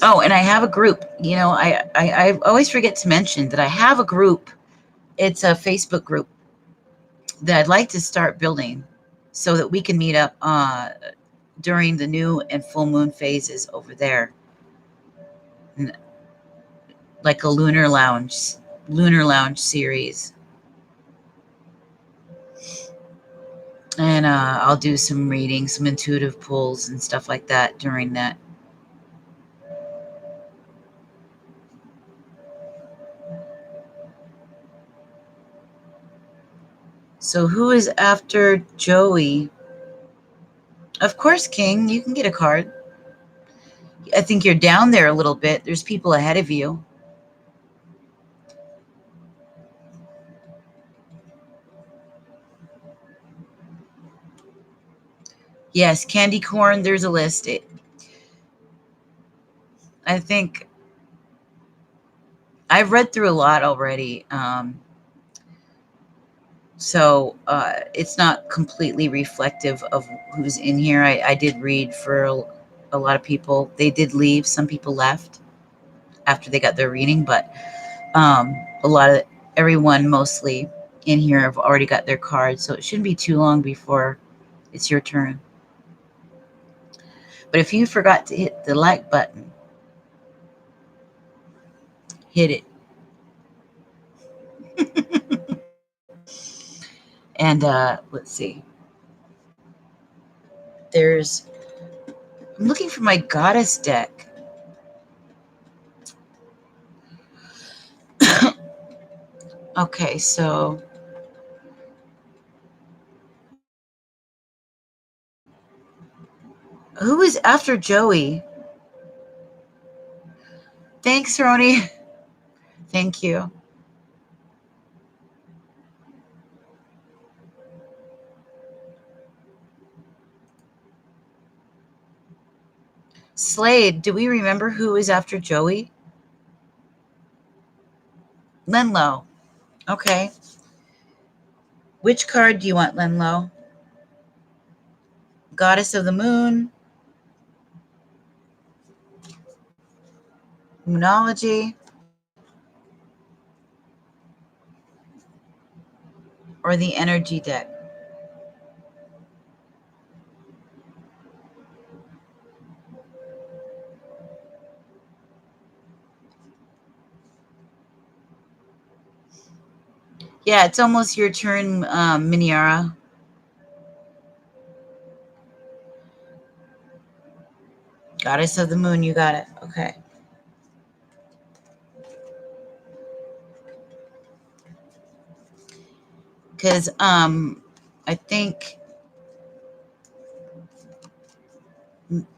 Oh, and I have a group. I always forget to mention that I have a group. It's a Facebook group that I'd like to start building so that we can meet up during the new and full moon phases over there, like a lunar lounge series. And I'll do some reading, some intuitive pulls and stuff like that during that. So who is after Joey? Of course, King, you can get a card. I think you're down there a little bit. There's people ahead of you. Yes, candy corn, there's a list. I think I've read through a lot already. So it's not completely reflective of who's in here. I did read for a lot of people. They did leave. Some people left after they got their reading, but a lot of everyone mostly in here have already got their cards. So it shouldn't be too long before it's your turn. But if you forgot to hit the like button, hit it. And let's see. I'm looking for my goddess deck. Okay, so who is after Joey? Thanks, Roni. Thank you. Slade, do we remember who is after Joey? Lenlo. Okay. Which card do you want, Lenlo? Goddess of the Moon. Moonology. or the energy deck? Yeah, it's almost your turn, Miniara. Goddess of the Moon, you got it. Okay. Because I think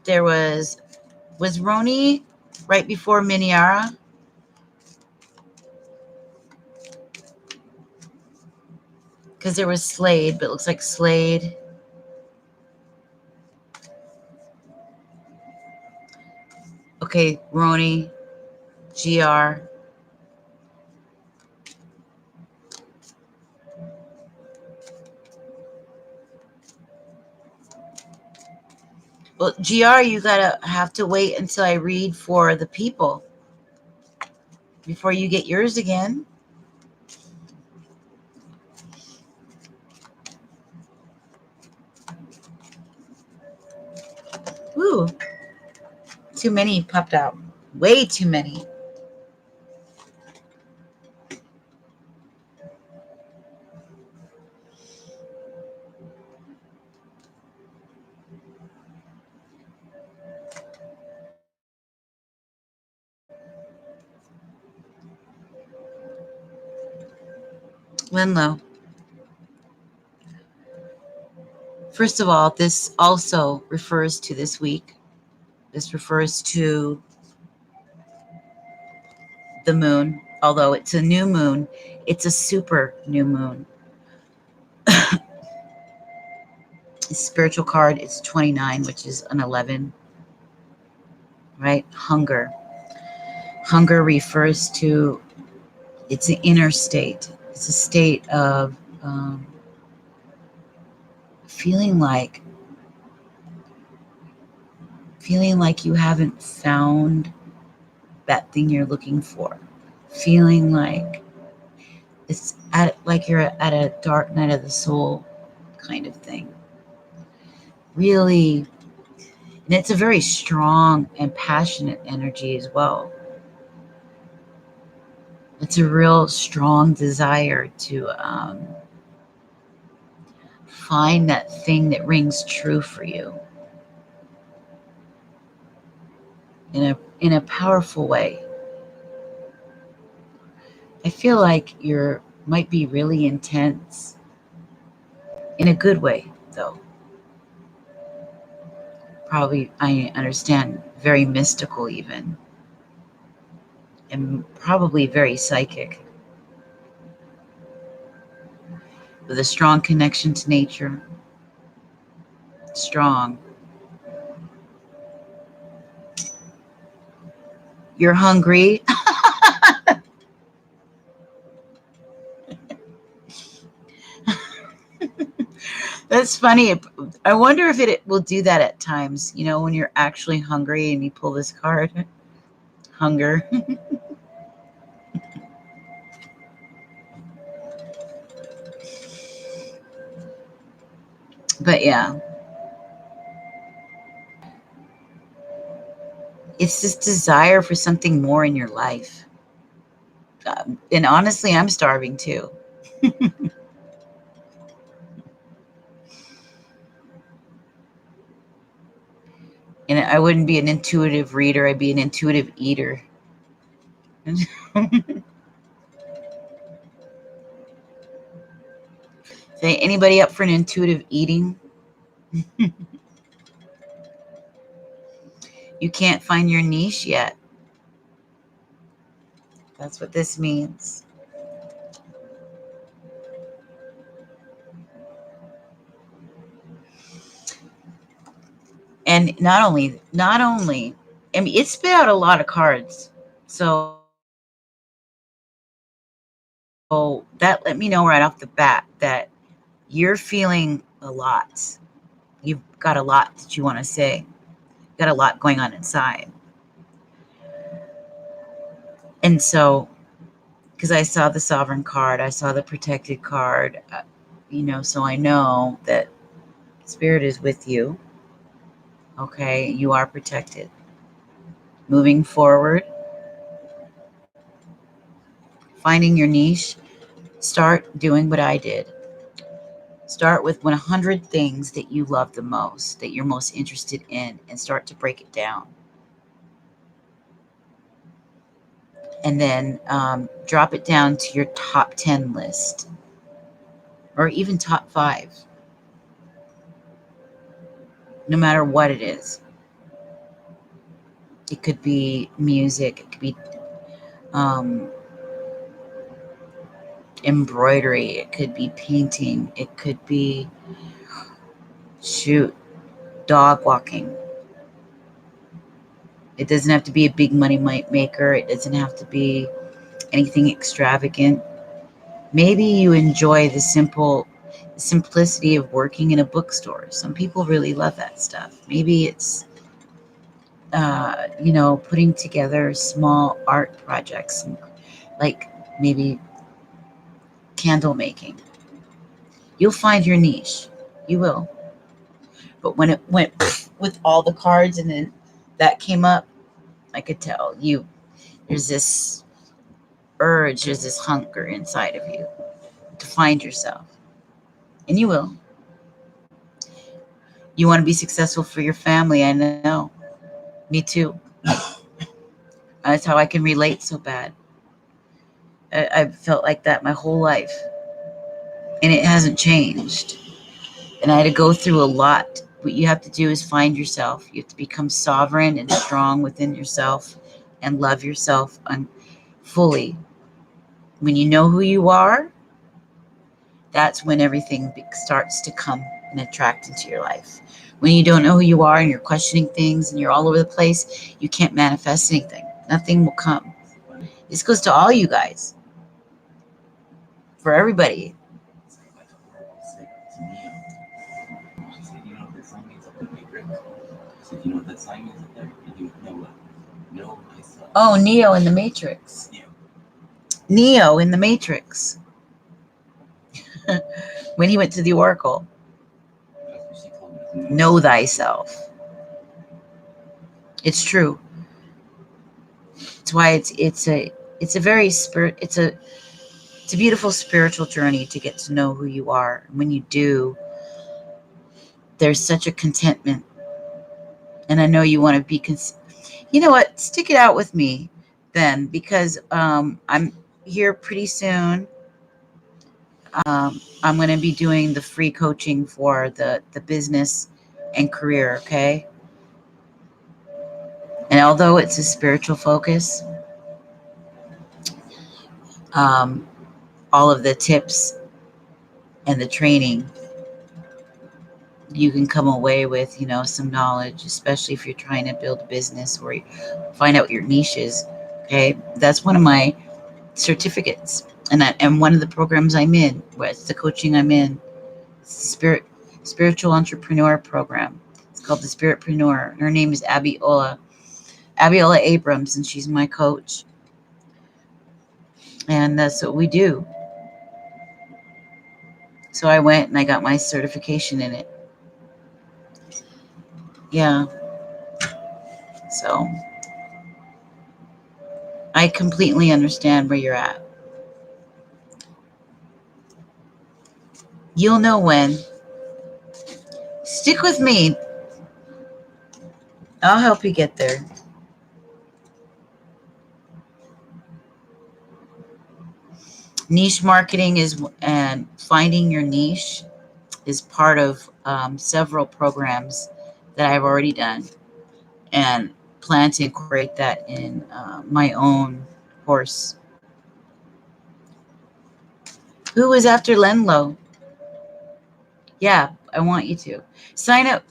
there was Roni right before Miniara? Because there was Slade, but it looks like Slade. Okay, Roni, GR. Well, GR, you gotta have to wait until I read for the people before you get yours again. Ooh, too many popped out. Way too many. Linlow. First of all, this also refers to this week. This refers to the moon, although it's a new moon. It's a super new moon. The spiritual card is 29, which is an 11, right? Hunger. Hunger refers to, it's an inner state. It's a state of feeling like you haven't found that thing you're looking for. Feeling like it's like you're at a dark night of the soul kind of thing. Really, and it's a very strong and passionate energy as well. It's a real strong desire to find that thing that rings true for you in a powerful way. I feel like you're might be really intense in a good way, though. Probably, I understand, very mystical even, and probably very psychic, with a strong connection to nature. Strong. You're hungry. That's funny. I wonder if it will do that at times, when you're actually hungry and you pull this card. Hunger. But yeah, it's this desire for something more in your life. And honestly, I'm starving too. And I wouldn't be an intuitive reader, I'd be an intuitive eater. Say, anybody up for an intuitive eating? You can't find your niche yet. That's what this means. And not only, I mean, it spit out a lot of cards. So that let me know right off the bat that you're feeling a lot. You've got a lot that you want to say. You've got a lot going on inside. And so, because I saw the Sovereign card, I saw the Protected card, so I know that Spirit is with you. Okay, you are protected. Moving forward, finding your niche, start doing what I did. Start with 100 things that you love the most, that you're most interested in, and start to break it down. And then drop it down to your top 10 list, or even top 5, no matter what it is. It could be music, it could be embroidery, it could be painting, it could be, dog walking. It doesn't have to be a big money maker. It doesn't have to be anything extravagant. Maybe you enjoy the simplicity of working in a bookstore. Some people really love that stuff. Maybe it's putting together small art projects, like maybe candle making. You'll find your niche. You will. But when it went with all the cards and then that came up, I could tell there's this urge, there's this hunger inside of you to find yourself. And you will. You want to be successful for your family. I know. Me too. That's how I can relate so bad. I've felt like that my whole life. And it hasn't changed. And I had to go through a lot. What you have to do is find yourself. You have to become sovereign and strong within yourself and love yourself fully. When you know who you are, that's when everything starts to come and attract into your life. When you don't know who you are and you're questioning things and you're all over the place, you can't manifest anything. Nothing will come. This goes to all you guys. For everybody. Oh, Neo in the Matrix. Neo in the Matrix. When he went to the Oracle. Know thyself. It's true. That's why it's a beautiful spiritual journey to get to know who you are. And when you do, there's such a contentment. And I know you want to be you know what? Stick it out with me then, because I'm here pretty soon. I'm going to be doing the free coaching for the business and career, okay? And although it's a spiritual focus, all of the tips and the training, you can come away with, some knowledge, especially if you're trying to build a business or find out what your niche is, okay? That's one of my certificates. And one of the programs I'm in, it's the coaching I'm in, it's the spiritual entrepreneur program. It's called the Spiritpreneur. Her name is Abiola Abrams, and she's my coach. And that's what we do. So I went and I got my certification in it. Yeah. So I completely understand where you're at. You'll know when. Stick with me. I'll help you get there. Niche marketing and finding your niche is part of several programs that I've already done, and plan to incorporate that in my own course. Who was after Lenlo? Yeah, I want you to sign up.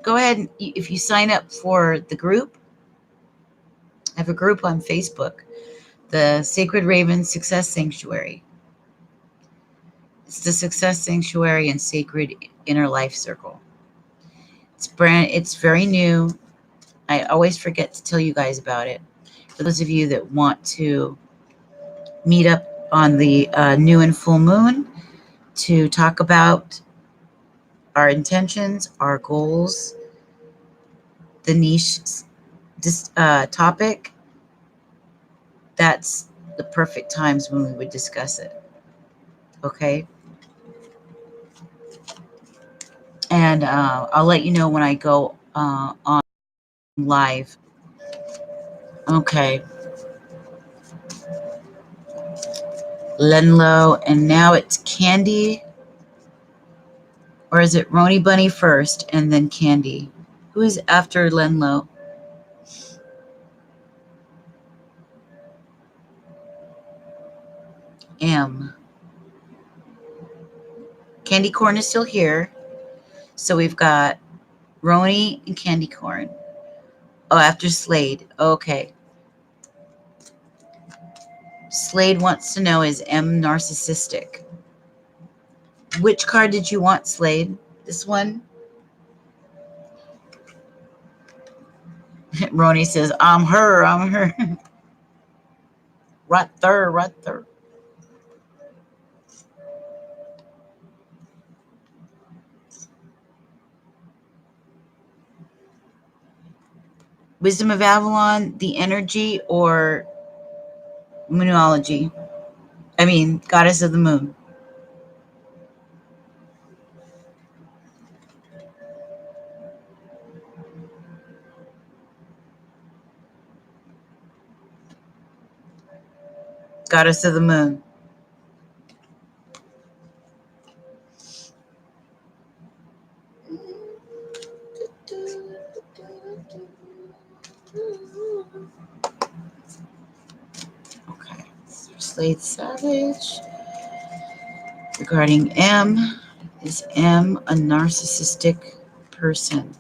Go ahead and if you sign up for the group, I have a group on Facebook, the Sacred Raven Success Sanctuary. It's the Success Sanctuary and Sacred Inner Life Circle. It's very new. I always forget to tell you guys about it. For those of you that want to meet up on the new and full moon, to talk about our intentions, our goals, the niche topic, that's the perfect times when we would discuss it. Okay? And I'll let you know when I go on live. Okay. Lenlo, and now it's Candy. Or is it Roni Bunny first and then Candy? Who is after Lenlo? M. Candy Corn is still here. So we've got Roni and Candy Corn. Oh, after Slade. Okay. Slade wants to know, is M narcissistic? Which card did you want, Slade? This one? Roni says, I'm her. Right there. Wisdom of Avalon, the energy, or moonology? I mean, goddess of the moon. Goddess of the moon. Okay. Slade Savage. Regarding M, is M a narcissistic person?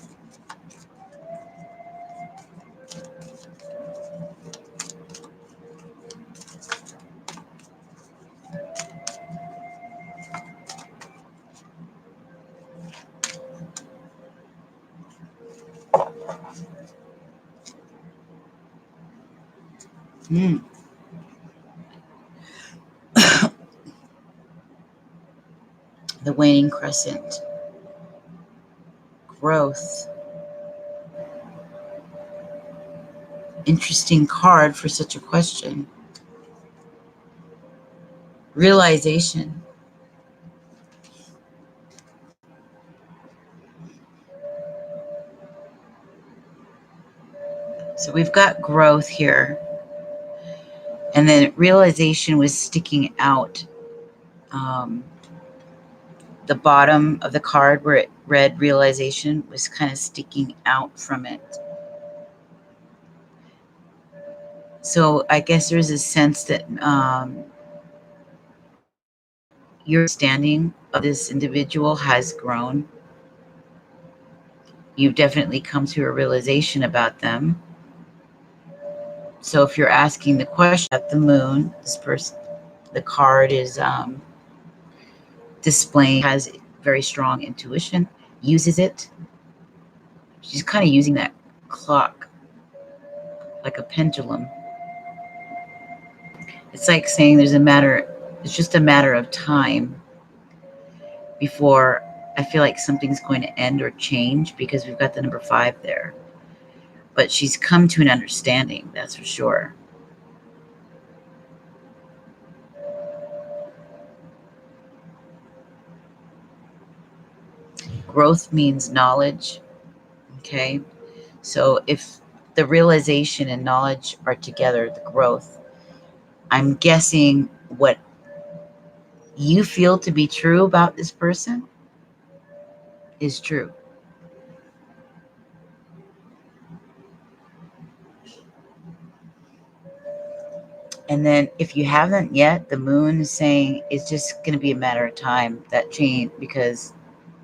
The waning crescent. Growth. Interesting card for such a question. Realization. So we've got growth here. And then realization was sticking out. The bottom of the card where it read realization was kind of sticking out from it. So I guess there's a sense that your understanding of this individual has grown. You've definitely come to a realization about them. So if you're asking the question at the moon, this person, the card is displaying, has very strong intuition, uses it. She's kind of using that clock like a pendulum. It's like saying it's just a matter of time before I feel like something's going to end or change, because we've got the number 5 there. But she's come to an understanding, that's for sure. Growth means knowledge. Okay. So if the realization and knowledge are together, the growth, I'm guessing what you feel to be true about this person is true. And then if you haven't yet, the moon is saying it's just going to be a matter of time, that change, because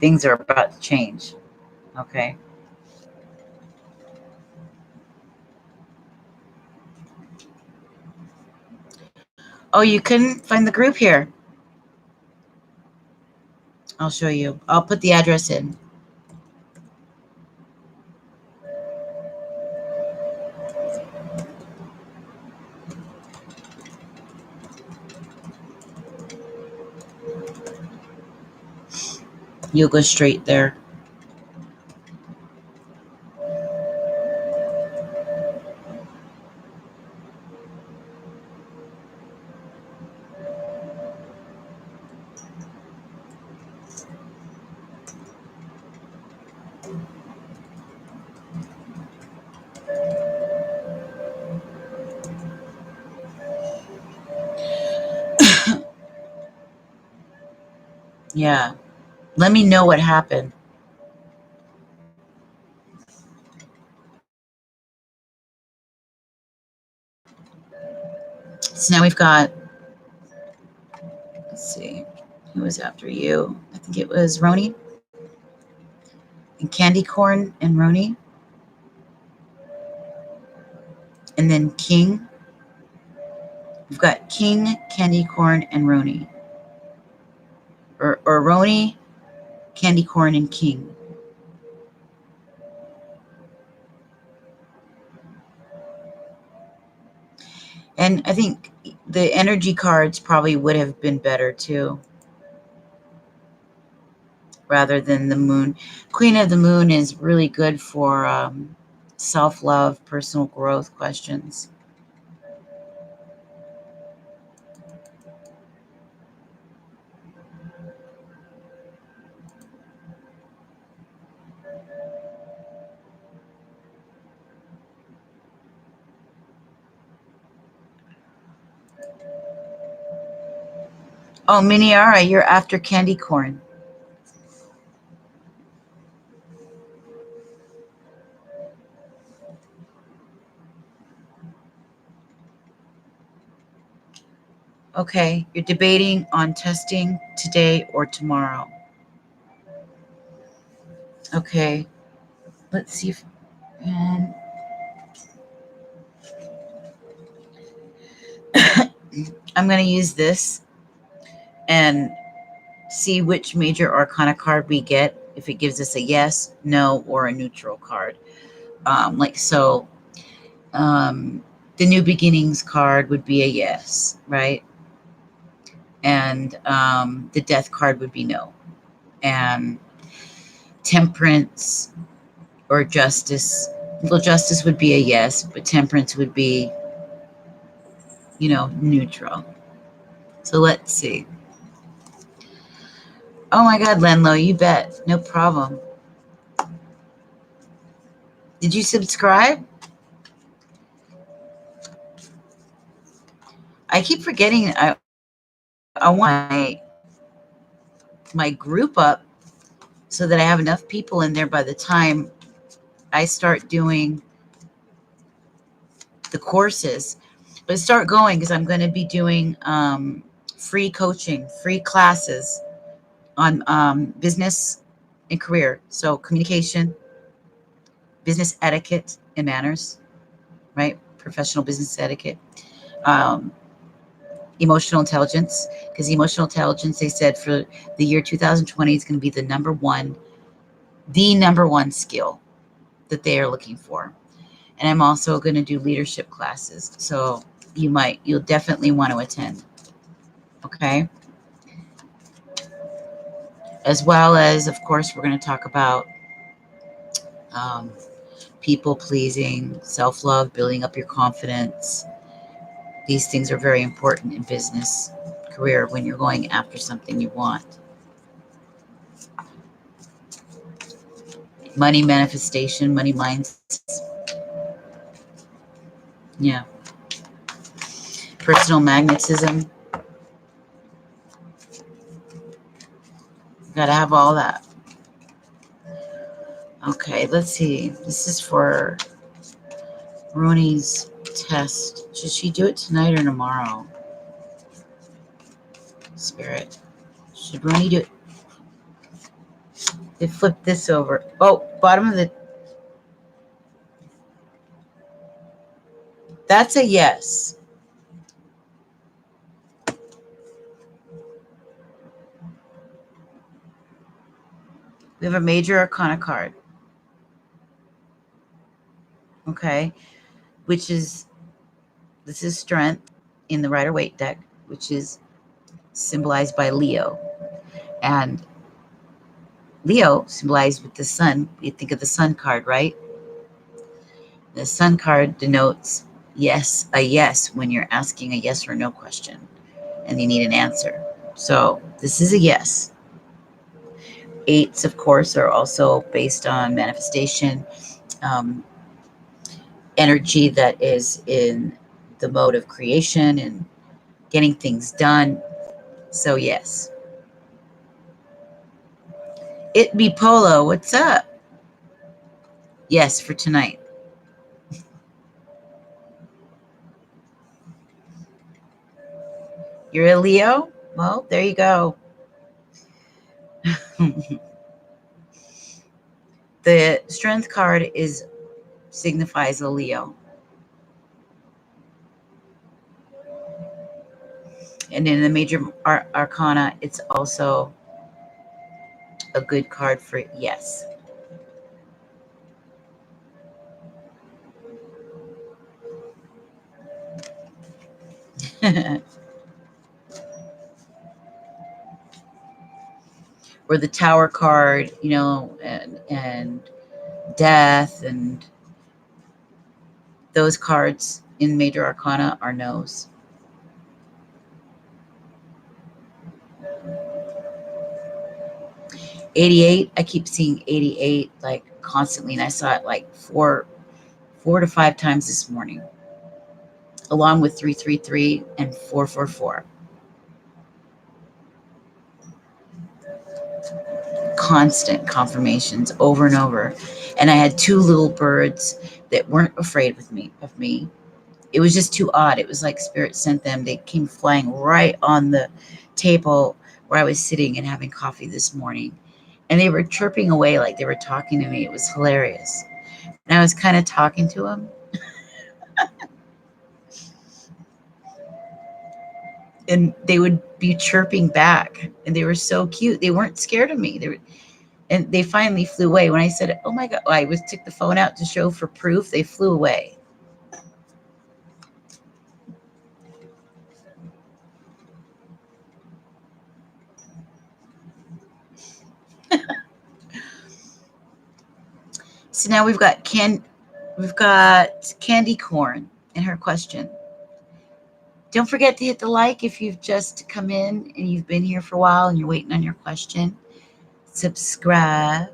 things are about to change. Okay. Oh, you couldn't find the group here. I'll show you. I'll put the address in. You'll go straight there. Yeah. Let me know what happened. So now we've got, let's see, who was after you? I think it was Roni and Candy Corn and Roni. And then King. We've got King, Candy Corn, and Roni. Or Roni, Candy Corn, and King. And I think the energy cards probably would have been better too, rather than the moon. Queen of the Moon is really good for self-love, personal growth questions. Oh, Miniara, you're after Candy Corn. Okay, you're debating on testing today or tomorrow. Okay, let's see if I'm going to use this and see which major arcana card we get, if it gives us a yes, no, or a neutral card. Like so, the New Beginnings card would be a yes, right? And the Death card would be no. And Temperance or Justice, well, Justice would be a yes, but Temperance would be, neutral. So let's see. Oh my God, Lenlo, you bet. No problem. Did you subscribe? I keep forgetting I want my group up so that I have enough people in there by the time I start doing the courses. But start going, because I'm going to be doing free coaching, free classes on business and career. So communication, business etiquette and manners, right? Professional business etiquette. Emotional intelligence, because emotional intelligence, they said for the year 2020 is going to be the number one skill that they are looking for. And I'm also going to do leadership classes. So you'll definitely want to attend. Okay. As well as, of course, we're going to talk about people pleasing, self-love, building up your confidence. These things are very important in business, career, when you're going after something you want. Money manifestation, money minds. Yeah. Personal magnetism. Got to have all that. Okay, let's see. This is for Rooney's test. Should she do it tonight or tomorrow? Spirit. Should Rooney do it? They flipped this over. Oh, bottom of the. That's a yes. We have a major arcana card. Okay. This is strength in the Rider-Waite deck, which is symbolized by Leo. And Leo symbolized with the sun. You think of the sun card, right? The sun card denotes yes, a yes when you're asking a yes or no question and you need an answer. So this is a yes. Eights, of course, are also based on manifestation, um, energy that is in the mode of creation and getting things done. So, yes. It be Polo, what's up? Yes, for tonight. You're a Leo? Well, there you go. The strength card signifies a Leo. And in the major arcana, it's also a good card for yes. Or the Tower card, and death, and those cards in major arcana are no's. '88, I keep seeing 88 like constantly, and I saw it like four to five times this morning, along with 333 and 444. Constant confirmations over and over. And I had two little birds that weren't afraid of me. It was just too odd. It was like spirit sent them. They came flying right on the table where I was sitting and having coffee this morning. And they were chirping away like they were talking to me. It was hilarious. And I was kind of talking to them. And they would be chirping back. And they were so cute. They weren't scared of me. And they finally flew away. When I said, "Oh my God," took the phone out to show for proof. They flew away. So now we've got Candy Corn and her question. Don't forget to hit the like if you've just come in and you've been here for a while and you're waiting on your question. Subscribe.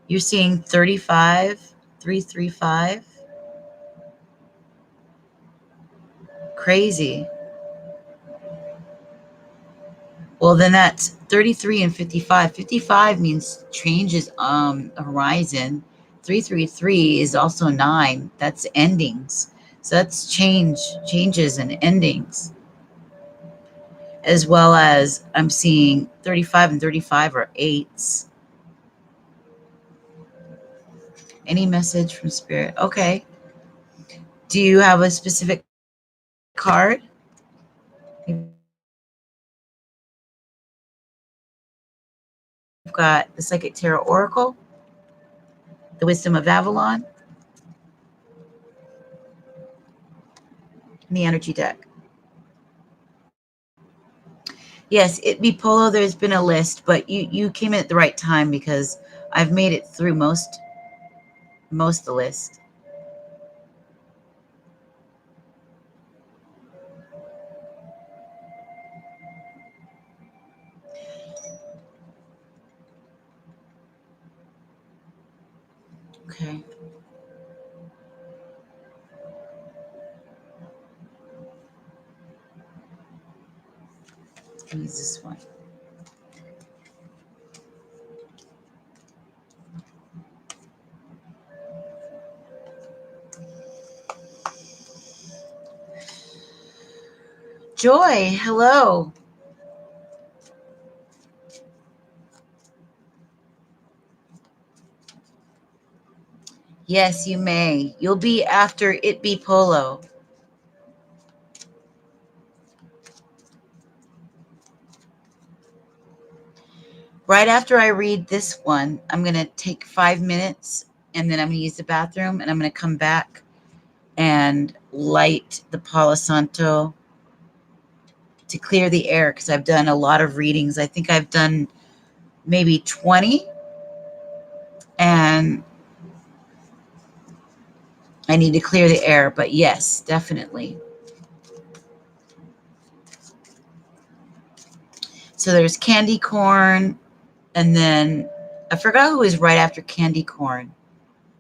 You're seeing 335. Crazy. Well, then that's 33 and 55. 55 means changes horizon. 333 is also 9. That's endings. So that's changes and endings. As well as I'm seeing 35 and 35 are 8s. Any message from spirit? Okay. Do you have a specific card? We've got the Psychic Tarot Oracle, the Wisdom of Avalon, and the Energy Deck. Yes, it be Polo. There's been a list, but you came in at the right time because I've made it through most of the list. Okay. Use this one. Joy, hello. Yes, you may. You'll be after It Be Polo. Right after I read this one, I'm going to take 5 minutes and then I'm going to use the bathroom and I'm going to come back and light the Palo Santo to clear the air because I've done a lot of readings. I think I've done maybe 20, and I need to clear the air. But yes, definitely. So there's candy corn, and then I forgot who is right after candy corn,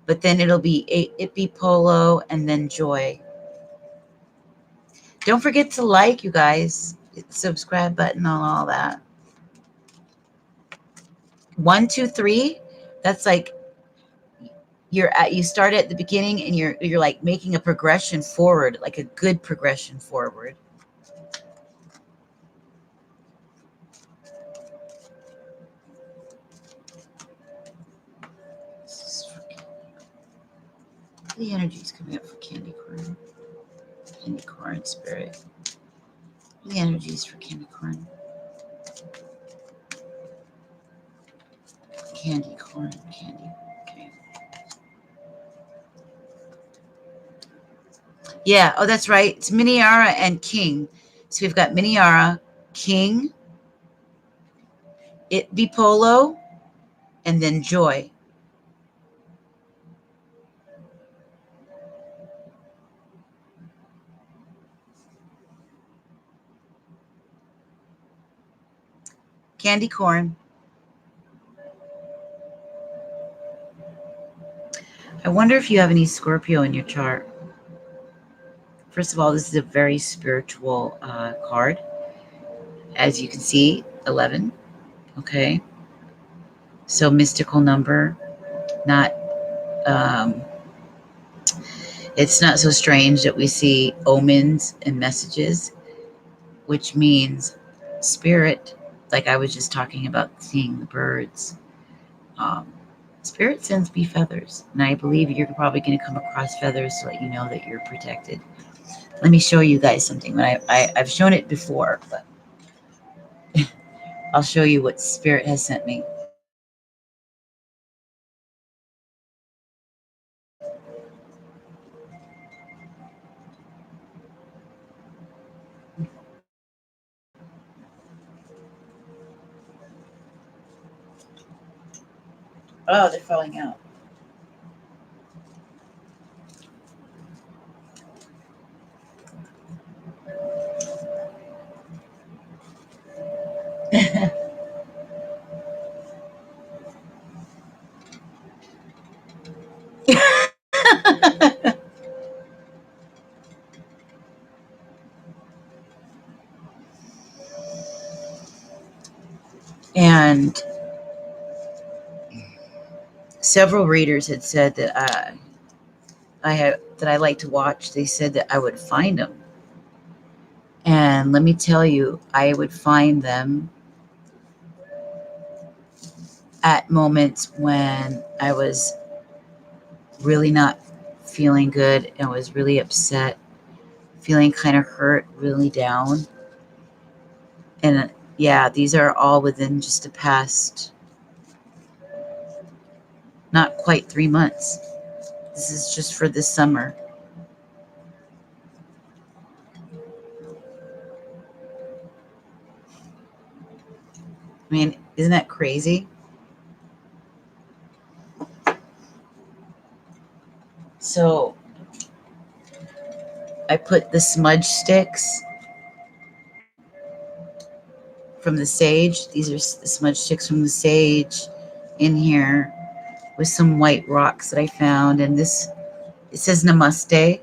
but then it'll be it be polo and then joy. Don't forget to like, you guys. Hit the subscribe button on all that. 1, 2, 3. That's like you start at the beginning and you're like making a progression forward, like a good progression forward. The energy is coming up for candy corn. Candy corn spirit. The energies for candy corn. Candy corn, candy. Okay. Yeah. Oh, that's right. It's Miniara and King. So we've got Miniara, King, it be polo, and then joy. Candy corn. I wonder if you have any Scorpio in your chart. First of all, this is a very spiritual card. As you can see, 11. Okay. So mystical number, not, it's not so strange that we see omens and messages, which means spirit, like I was just talking about seeing the birds. Spirit sends me feathers, and I believe you're probably going to come across feathers to let you know that you're protected. Let me show you guys something. When I've shown it before, but I'll show you what Spirit has sent me. Oh, they're falling out. And several readers had said that I like to watch. They said that I would find them, and let me tell you, I would find them at moments when I was really not feeling good and was really upset, feeling kind of hurt, really down. And yeah, these are all within just the past, not quite 3 months. This is just for this summer. I mean, isn't that crazy? So I put the smudge sticks from the sage. These are the smudge sticks from the sage in here with some white rocks that I found. And this, it says Namaste.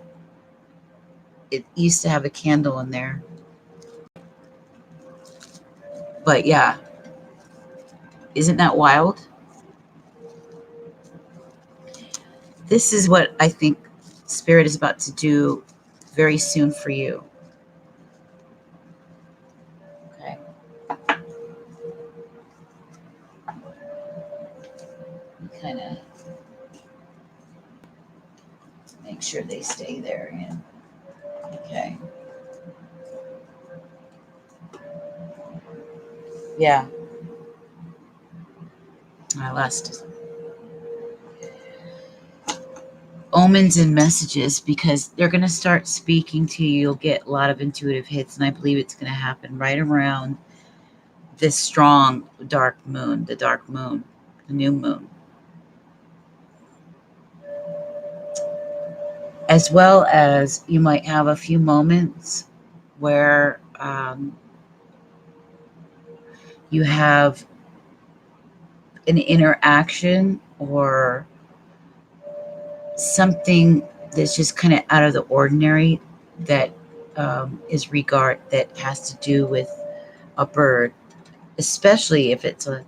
It used to have a candle in there. But yeah, isn't that wild? This is what I think Spirit is about to do very soon for you. Okay. Kind of make sure they stay there again. Okay. Yeah. I lost it. omens and messages, because they're going to start speaking to you. You'll get a lot of intuitive hits, and I believe it's going to happen right around this strong dark moon, the new moon. As well as you might have a few moments where you have an interaction or something that's just kind of out of the ordinary that that has to do with a bird, especially if it's an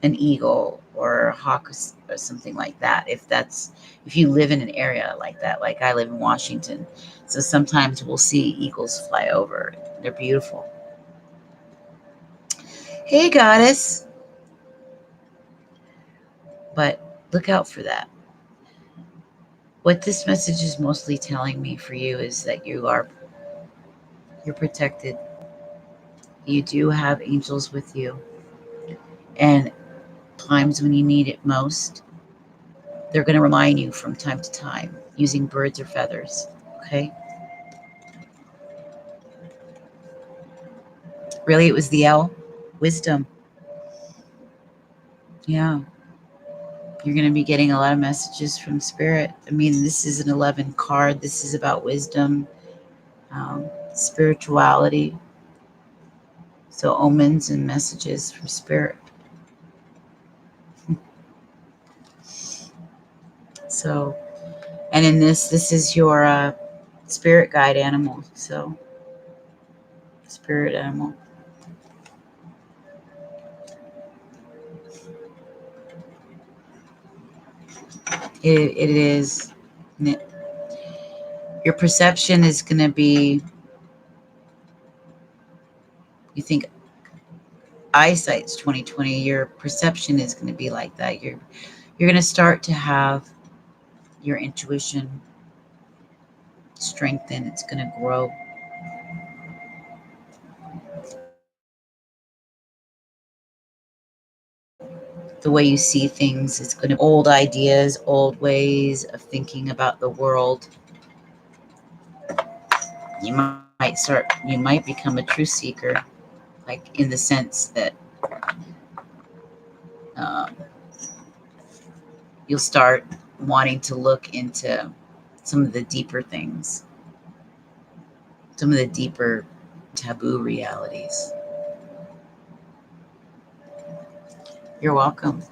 eagle or a hawk or something like that. If you live in an area like that, like I live in Washington, so sometimes we'll see eagles fly over. They're beautiful. Hey, goddess. But look out for that. What this message is mostly telling me for you is that you're protected. You do have angels with you. And times when you need it most, they're going to remind you from time to time using birds or feathers. Okay? Really, it was the L? Wisdom. Yeah. You're going to be getting a lot of messages from Spirit. I mean, this is an 11 card. This is about wisdom, spirituality. So omens and messages from Spirit. So, and in this is your spirit guide animal. So, spirit animal. It is. Your perception is going to be, you think eyesight's 2020, your perception is going to be like that. You're going to start to have your intuition strengthen. It's going to grow. The way you see things is going to old ideas, old ways of thinking about the world. You might become a truth seeker, like in the sense that um, you'll start wanting to look into some of the deeper things, some of the deeper taboo realities. You're welcome.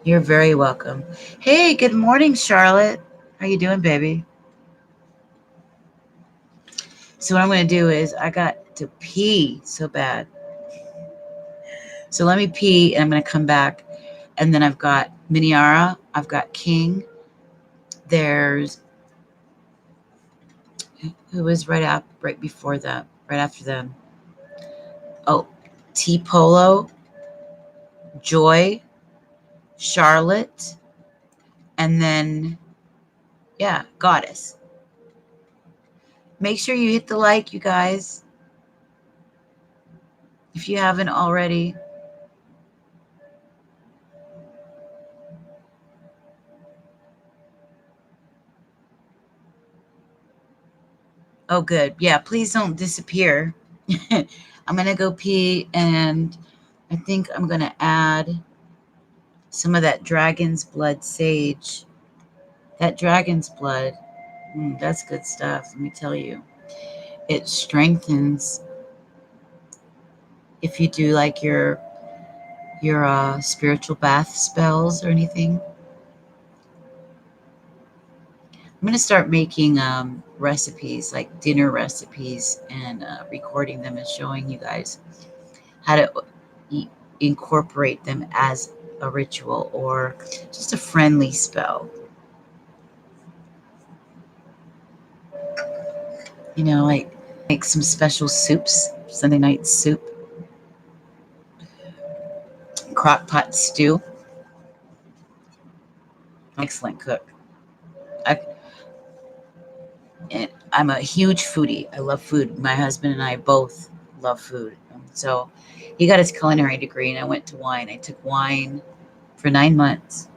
You're very welcome. Hey, good morning, Charlotte. How you doing, baby? So what I'm going to do is I got to pee so bad. So let me pee, and I'm going to come back. And then I've got Miniara. I've got King. There's who was right after them. Oh, T Polo, Joy, Charlotte, and then Goddess. Make sure you hit the like, you guys, if you haven't already. Oh, good. Yeah, please don't disappear. I'm going to go pee, and I think I'm going to add some of that dragon's blood sage. That dragon's blood, that's good stuff, let me tell you. It strengthens if you do like your spiritual bath spells or anything. I'm going to start making recipes, like dinner recipes, and recording them and showing you guys how to incorporate them as a ritual or just a friendly spell. You know, like make some special soups, Sunday night soup, crock pot stew. Excellent cook. I'm a huge foodie. I love food. My husband and I both love food. So he got his culinary degree, and I went to wine. I took wine for 9 months.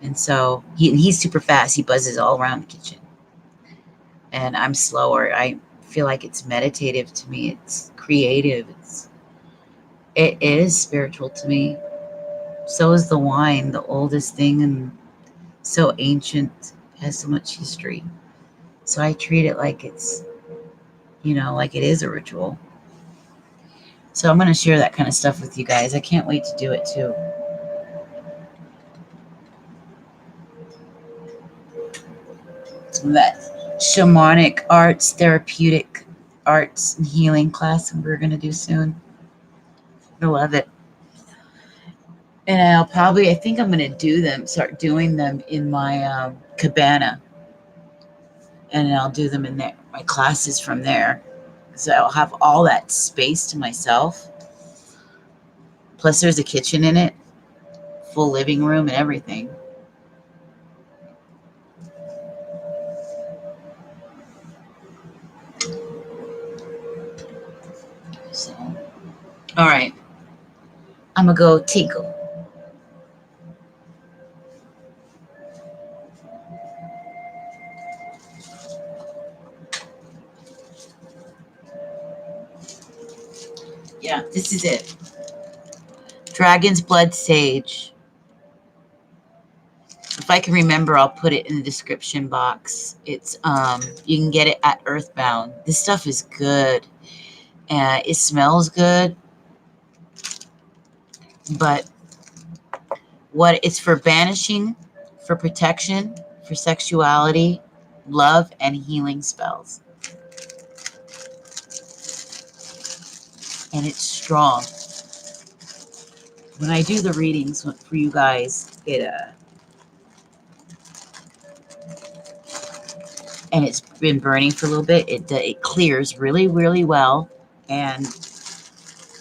And so he's super fast. He buzzes all around the kitchen. And I'm slower. I feel like it's meditative to me. It's creative. It is spiritual to me. So is the wine, the oldest thing and so ancient, has so much history. So I treat it like it's, like it is a ritual. So I'm going to share that kind of stuff with you guys. I can't wait to do it too. That shamanic arts, therapeutic arts and healing class we're going to do soon. I love it. And I think I'm going to start doing them in my cabana. And I'll do them in there, my classes from there. So I'll have all that space to myself. Plus, there's a kitchen in it, full living room and everything. So, all right. I'm going to go tinkle. Yeah, this is it. Dragon's Blood Sage. If I can remember, I'll put it in the description box. It's you can get it at Earthbound. This stuff is good. It smells good, but what it's for banishing, for protection, for sexuality, love, and healing spells. And it's strong. When I do the readings for you guys, and it's been burning for a little bit, it clears really, really well, and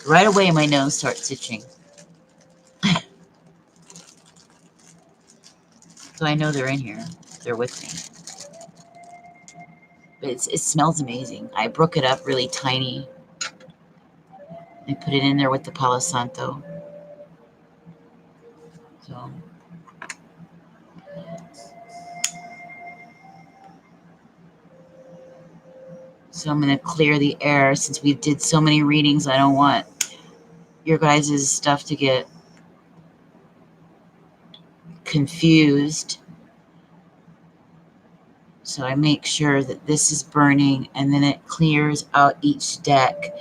right away my nose starts itching. So I know they're in here. They're with me. But it smells amazing. I broke it up really tiny. I put it in there with the Palo Santo. So I'm going to clear the air. Since we did so many readings, I don't want your guys' stuff to get confused. So I make sure that this is burning, and then it clears out each deck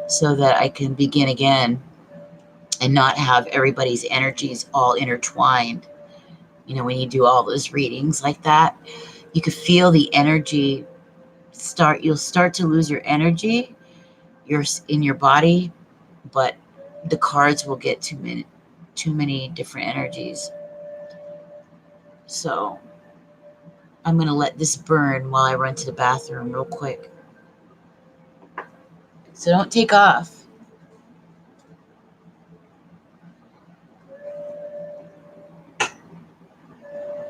so that I can begin again and not have everybody's energies all intertwined. When you do all those readings like that, you could feel the energy you'll start to lose your energy in your body, but the cards will get too many different energies. So I'm going to let this burn while I run to the bathroom real quick. So don't take off.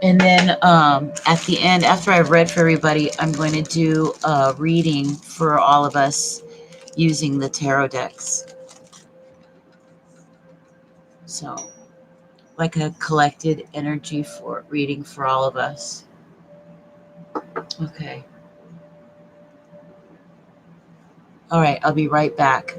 And then at the end, after I've read for everybody, I'm going to do a reading for all of us using the tarot decks. So, like a collected energy for reading for all of us. Okay. All right, I'll be right back.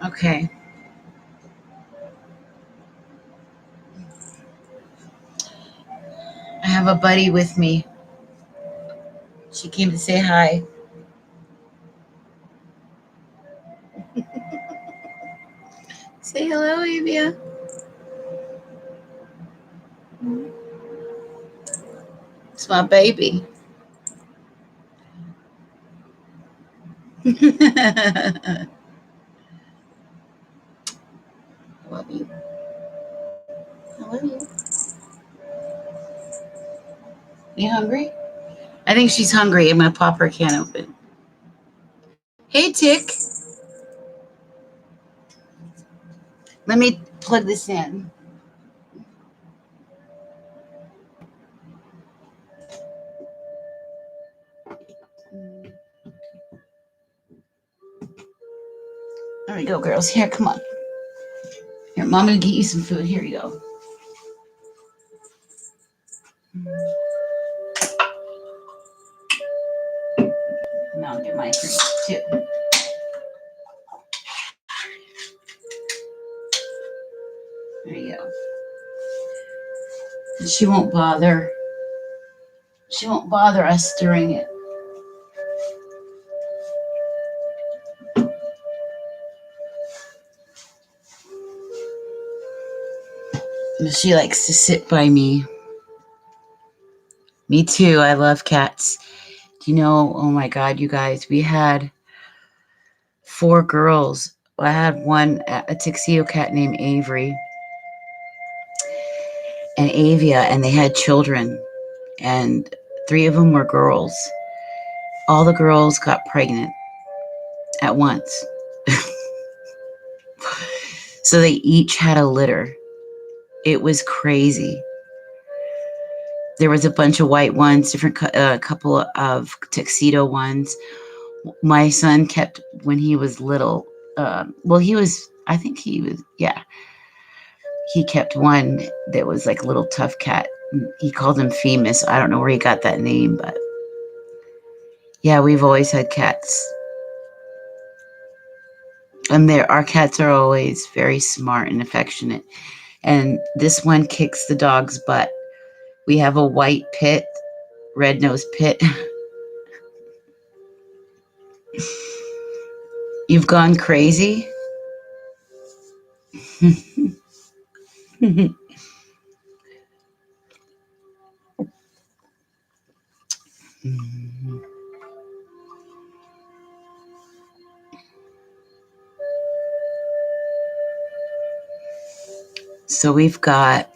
Okay. I have a buddy with me. She came to say hi. Say hello, Avia. It's my baby. I love you. I love you. You hungry? I think she's hungry. I'm gonna pop her can open. Hey, Tick. Let me plug this in. There we go, girls. Here, come on. Here, Mom gonna get you some food. Here you go. Now I'll get my drink too. There you go. And she won't bother. She won't bother us stirring it. She likes to sit by me. Me too. I love cats. Do you know? Oh my God, you guys. We had 4 girls. I had one, a tuxedo cat named Avery and Avia, and they had children. And 3 of them were girls. All the girls got pregnant at once. So they each had a litter. It was crazy. There was a bunch of white ones, different couple of tuxedo ones. My son kept, when he was little, I think he was, yeah. He kept one that was like a little tough cat. He called him Femus. I don't know where he got that name, but yeah, we've always had cats. And our cats are always very smart and affectionate. And this one kicks the dog's butt. We have a white pit, red-nosed pit. You've gone crazy? So we've got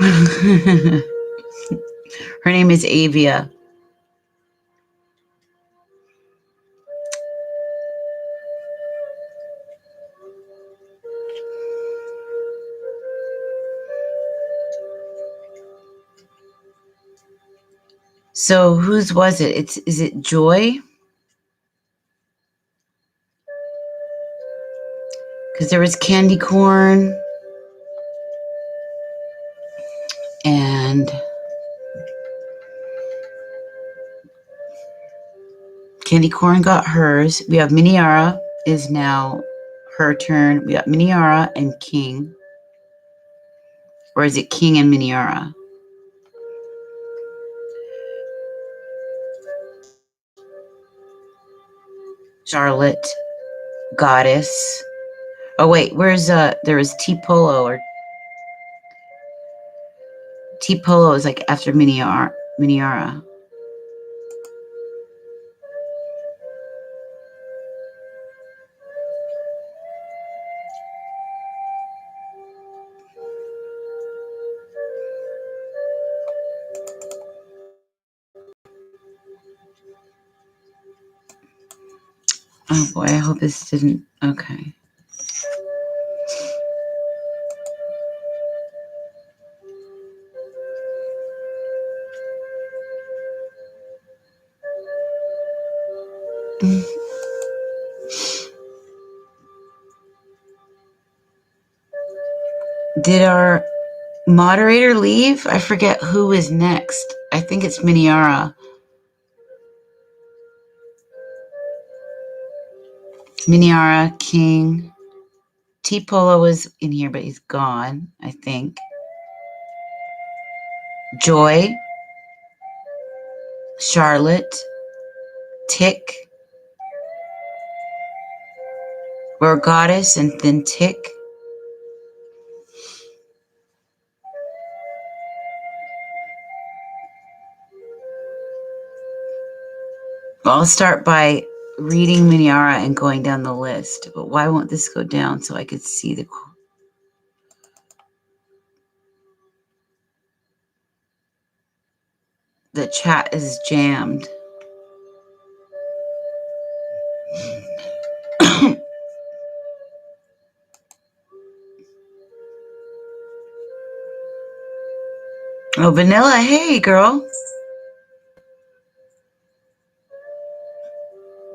her name is Avia. So whose was it? Is it Joy? Because there was Candy Corn and Candy Corn got hers. We have Miniara is now her turn. We got Miniara and King. Or is it King and Miniara? Charlotte, Goddess. Oh wait, where's there was T-Polo or T-Polo is like after Miniara. Oh boy, I hope this didn't. Okay. Did our moderator leave? I forget who is next. I think it's Miniara. Miniara, King. T-Polo was in here, but he's gone, I think. Joy. Charlotte. Tick. We're Goddess and then Tick. I'll start by reading Miniara and going down the list. But why won't this go down so I could see the chat is jammed. Oh, Vanilla, hey, girl.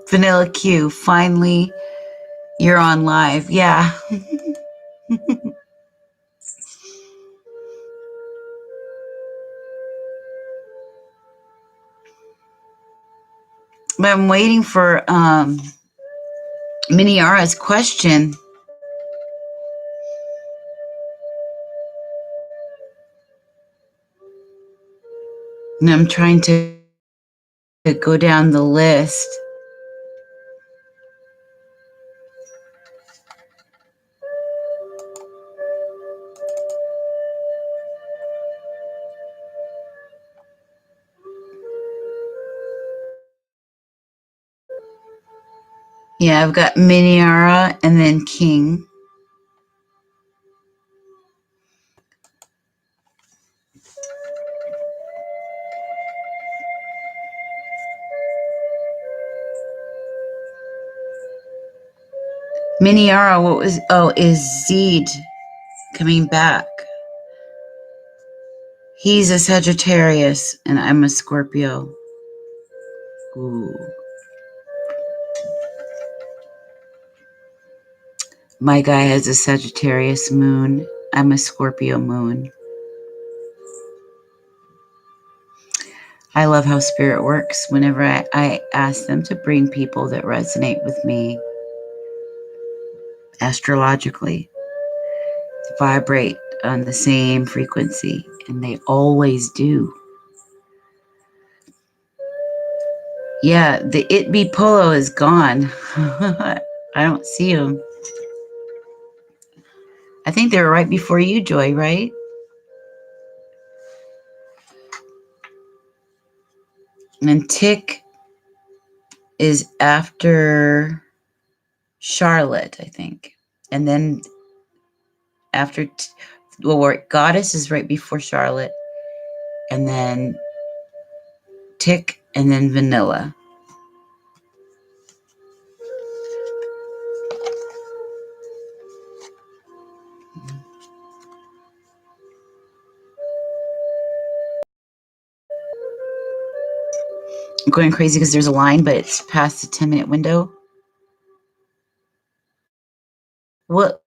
Vanilla Q, finally you're on live. Yeah. But I'm waiting for Miniara's question. And I'm trying to go down the list. Yeah, I've got Miniara and then King. Miniara, is Zed coming back? He's a Sagittarius and I'm a Scorpio. Ooh. My guy has a Sagittarius moon. I'm a Scorpio moon. I love how spirit works whenever I ask them to bring people that resonate with me astrologically, to vibrate on the same frequency, and they always do. Yeah, the It Be Polo is gone. I don't see him. I think they were right before you, Joy, right? And Tick is after Charlotte, I think. And then after, Goddess is right before Charlotte. And then Tick, and then Vanilla. going crazy because there's a line, but it's past the 10-minute window. What?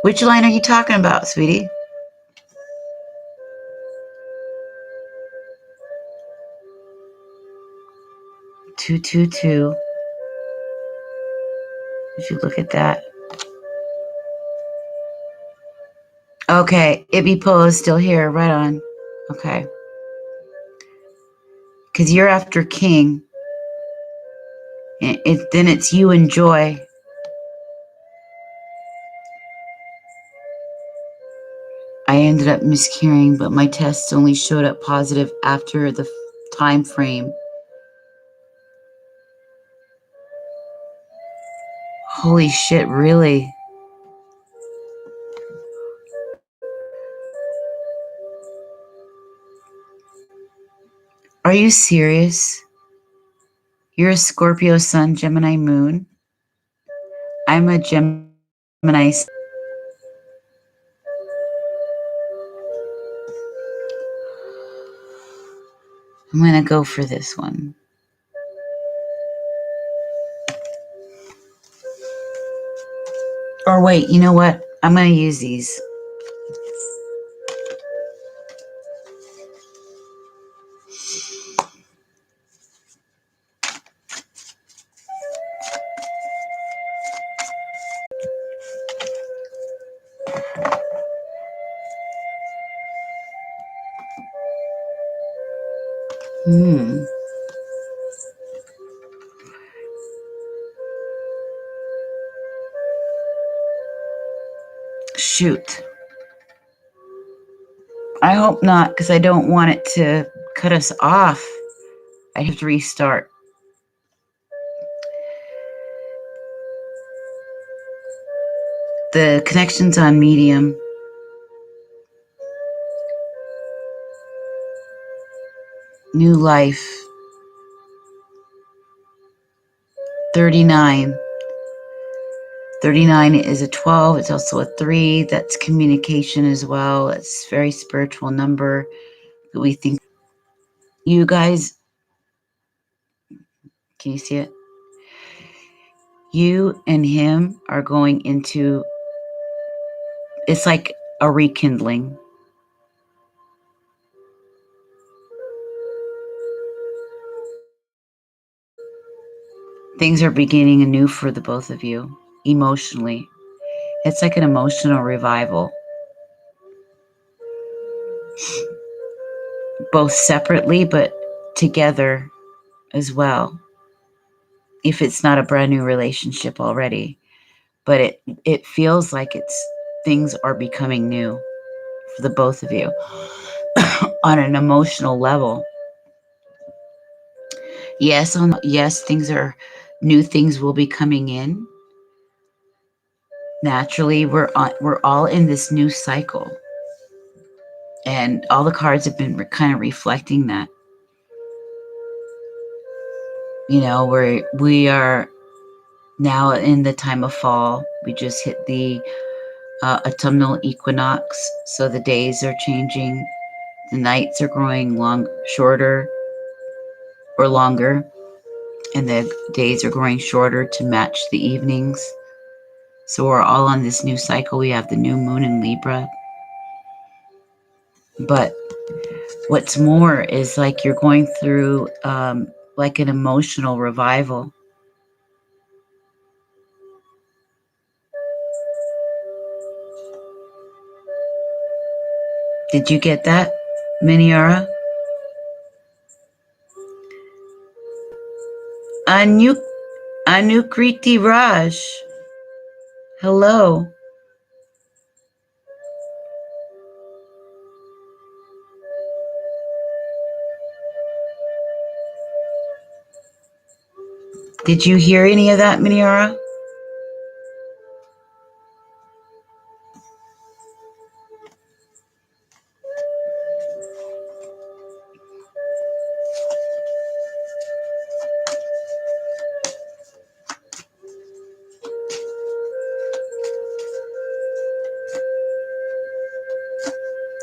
Which line are you talking about, sweetie? Two, two, two. Did you look at that? Okay, Ibipo is still here. Right on. Okay. Because you're after King. Then it's you and Joy. I ended up miscarrying, but my tests only showed up positive after the time frame. Holy shit, really? Are you serious? You're a Scorpio Sun, Gemini Moon. I'm a Gemini. I'm going to go for this one. Or wait, you know what? I'm going to use these. Shoot. I hope not, because I don't want it to cut us off. I have to restart. The connection's on medium. New life. 39. 39 is a 12. It's also a 3. That's communication as well. It's a very spiritual number that we think. You guys, can you see it? You and him are going into, it's like a rekindling. Things are beginning anew for the both of you, emotionally. It's like an emotional revival. Both separately, but together as well. If it's not a brand new relationship already, but it feels like things are becoming new for the both of you on an emotional level. Yes, new things will be coming in. Naturally, we're all in this new cycle. And all the cards have been kind of reflecting that. You know, we are now in the time of fall. We just hit the autumnal equinox, so the days are changing. The nights are growing shorter or longer, and the days are growing shorter to match the evenings. So we're all on this new cycle. We have the new moon in Libra. But what's more is like you're going through like an emotional revival. Did you get that, Miniara? Anukriti Raj. Hello. Did you hear any of that, Miniara?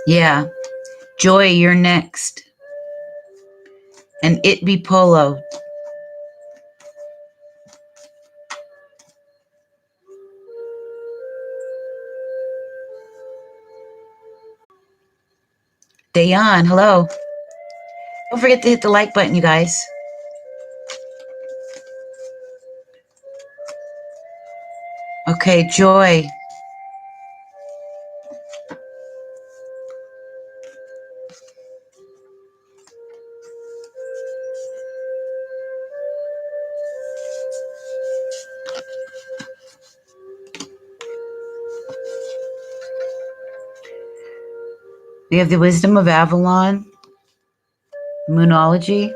Yeah. Joy, you're next. And it be Polo. Dayan, hello. Don't forget to hit the like button, you guys. Okay, Joy. We have the Wisdom of Avalon, Moonology,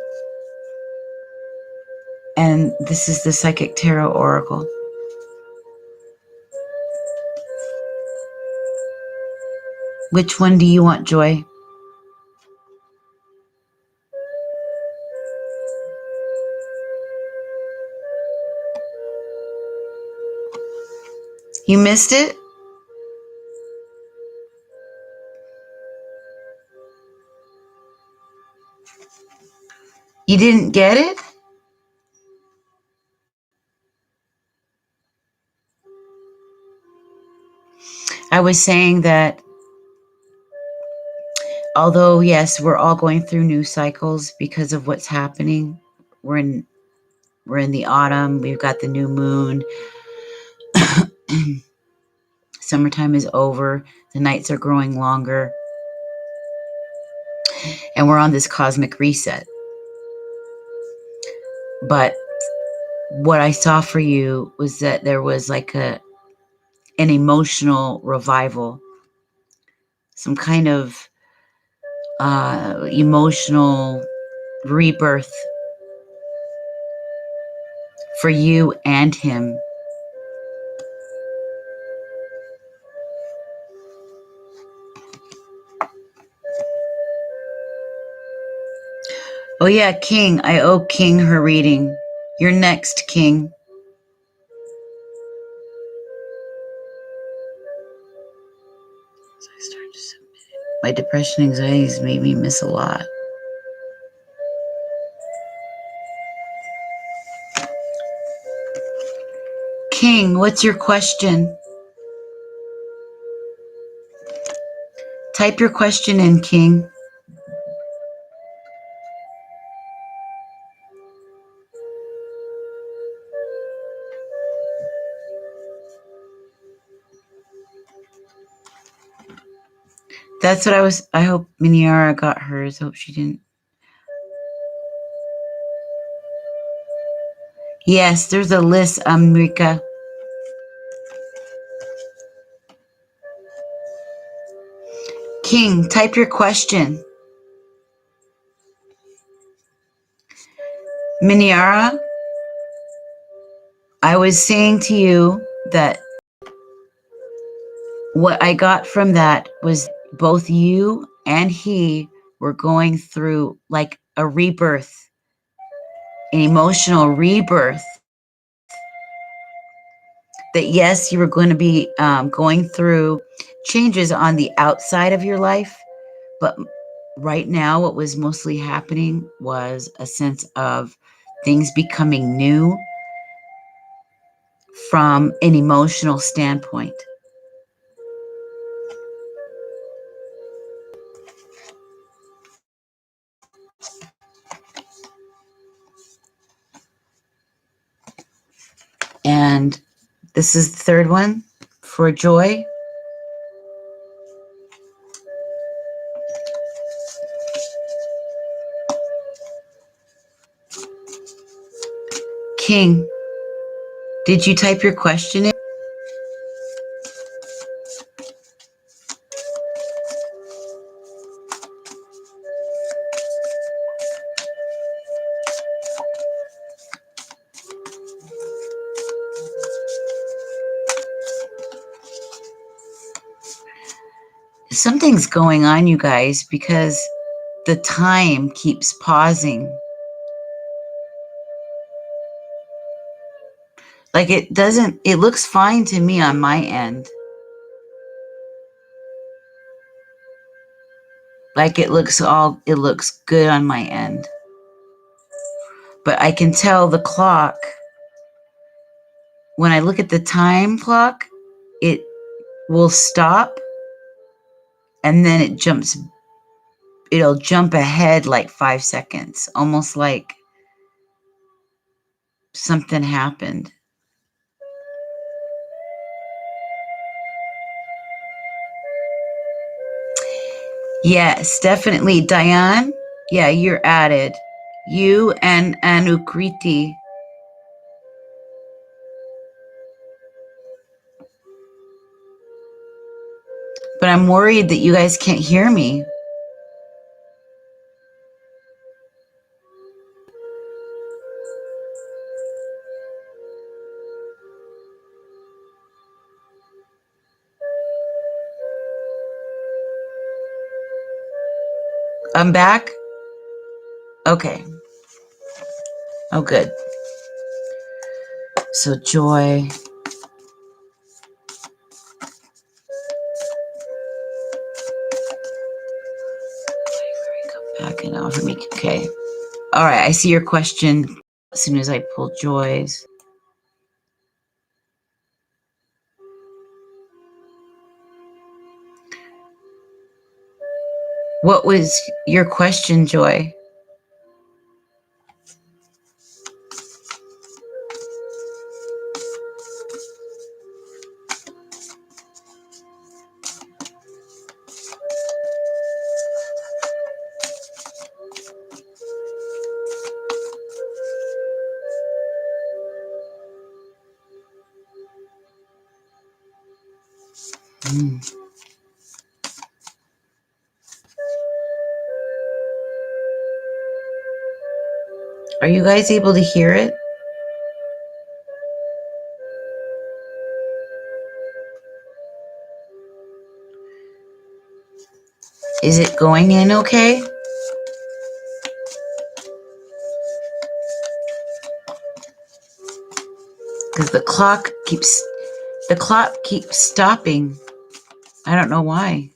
and this is the Psychic Tarot Oracle. Which one do you want, Joy? You missed it? You didn't get it? I was saying that although, yes, we're all going through new cycles because of what's happening. We're in the autumn. We've got the new moon. Summertime is over. The nights are growing longer. And we're on this cosmic reset. But what I saw for you was that there was like an emotional revival, some kind of emotional rebirth for you and him. Oh yeah, King. I owe King her reading. You're next, King. So I started to submit it. My depression, anxieties made me miss a lot. King, what's your question? Type your question in, King. That's what I hope Miniara got hers. Hope she didn't. Yes, there's a list, Amrika. King, type your question. Miniara, I was saying to you that what I got from that was both you and he were going through like a rebirth, an emotional rebirth. That yes, you were going to be going through changes on the outside of your life, but right now what was mostly happening was a sense of things becoming new from an emotional standpoint. And this is the third one for Joy. King, did you type your question in? Something's going on, you guys, because the time keeps pausing. Like it looks fine to me on my end. Like it looks good on my end. But I can tell the clock, when I look at the time clock, it will stop and then it'll jump ahead like 5 seconds, almost like something happened. Yes, definitely. Diane, yeah, you're added. You and Anukriti. But I'm worried that you guys can't hear me. I'm back? Okay. Oh, good. So joy. Come back and offer me. Okay. All right. I see your question as soon as I pull joys. What was your question, Joy? Are you guys able to hear it? Is it going in okay? Because the clock keeps stopping. I don't know why.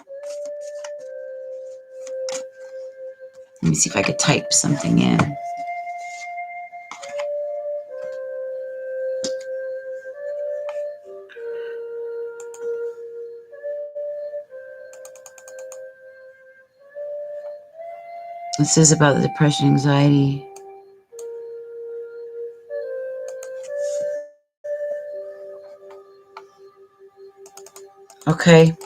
Let me see if I could type something in. This is about the depression, anxiety. Okay.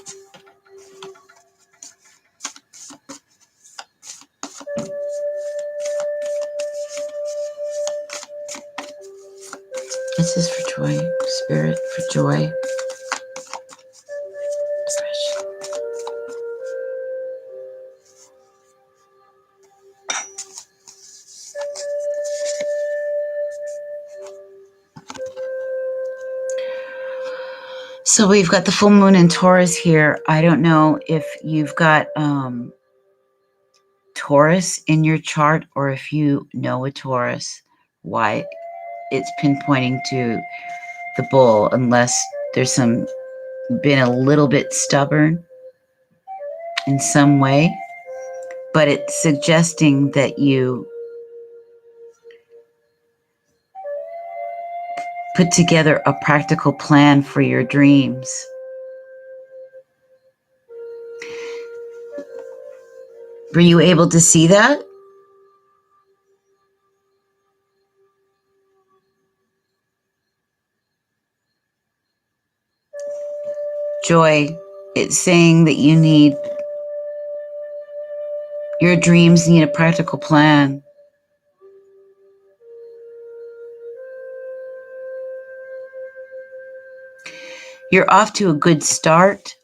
This is for joy, spirit for joy. Depression. So we've got the full moon in Taurus here. I don't know if you've got Taurus in your chart or if you know a Taurus, why it's pinpointing to the bull, unless there's been a little bit stubborn in some way, but it's suggesting that you put together a practical plan for your dreams. Were you able to see that? Joy, it's saying that your dreams need a practical plan. You're off to a good start.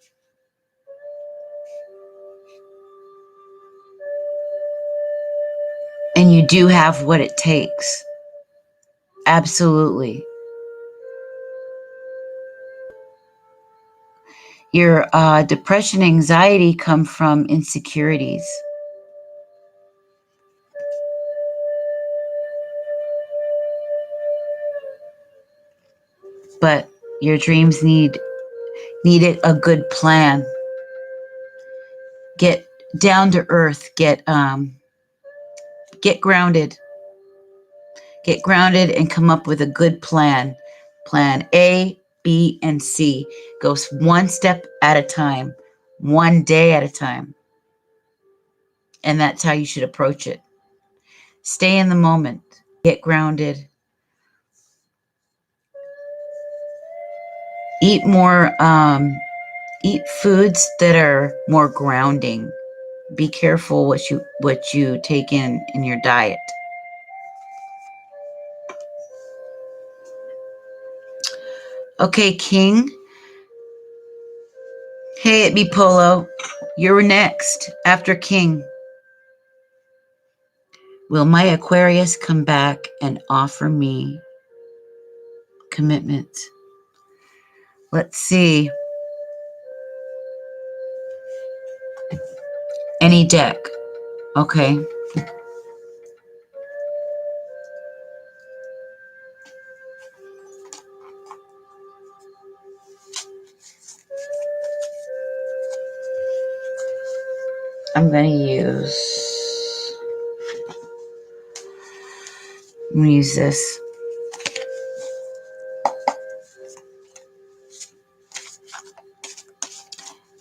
And you do have what it takes. Absolutely. Your depression, anxiety come from insecurities. But your dreams needed a good plan. down to earth. Get grounded. Get grounded and come up with a good plan. Plan A, B, and C. Goes one step at a time, one day at a time. And that's how you should approach it. Stay in the moment. Get grounded. Eat more, eat foods that are more grounding. Be careful what you take in your diet. Okay, King. Hey, it be Polo. You're next after King. Will my Aquarius come back and offer me commitment? Let's see. Any deck. Okay. I'm going to use this.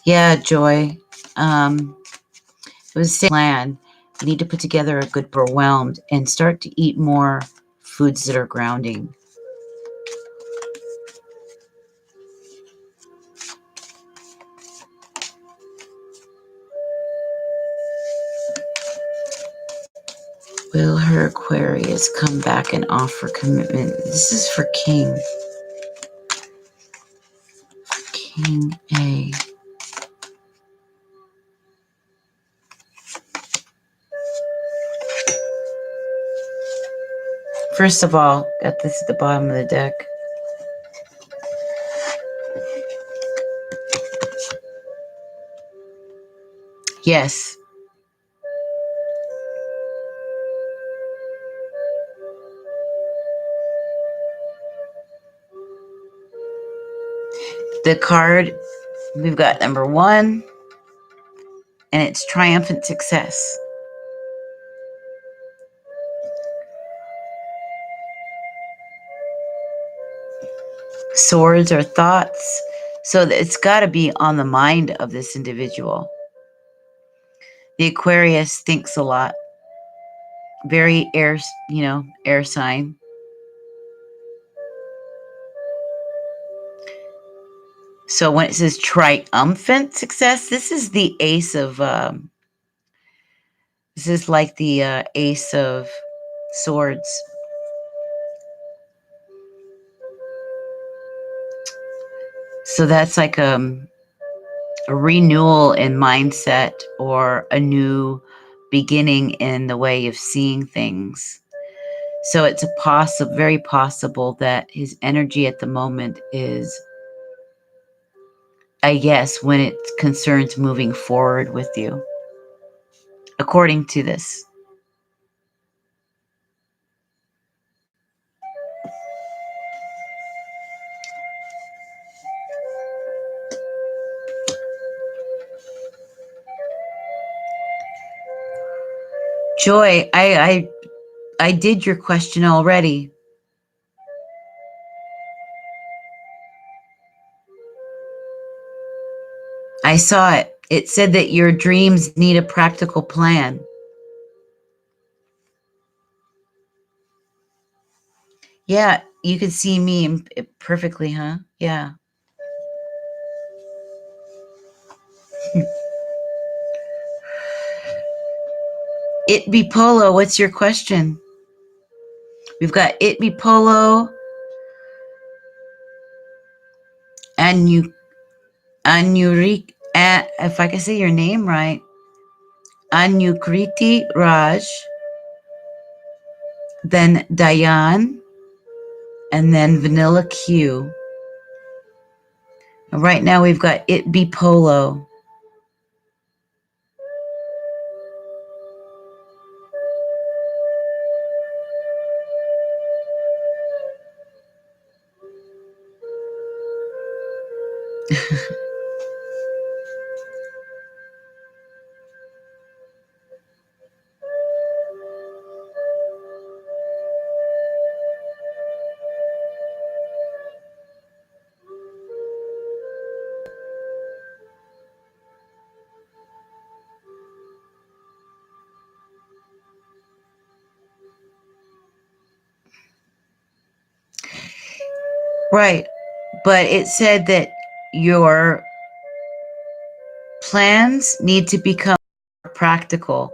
Yeah, Joy. It was the plan. You need to put together a good overwhelmed and start to eat more foods that are grounding. Will her Aquarius come back and offer commitment? This is for King. King A. First of all, got this at the bottom of the deck. Yes. The card, we've got number 1, and it's triumphant success. Swords are thoughts, so it's got to be on the mind of this individual. The Aquarius thinks a lot. Very air sign. So when it says triumphant success, this is the ace of, this is like the ace of swords. So that's like a renewal in mindset or a new beginning in the way of seeing things. So it's very possible that his energy at the moment is, I guess, when it concerns moving forward with you, according to this. Joy, I did your question already. I saw it. It said that your dreams need a practical plan. Yeah, you could see me perfectly, huh? Yeah. It be Polo, what's your question? We've got It be Polo, Anurik, if I can say your name right, Anukriti Raj, then Dayan, and then Vanilla Q. And right now we've got It be Polo. Right. But it said that your plans need to become practical.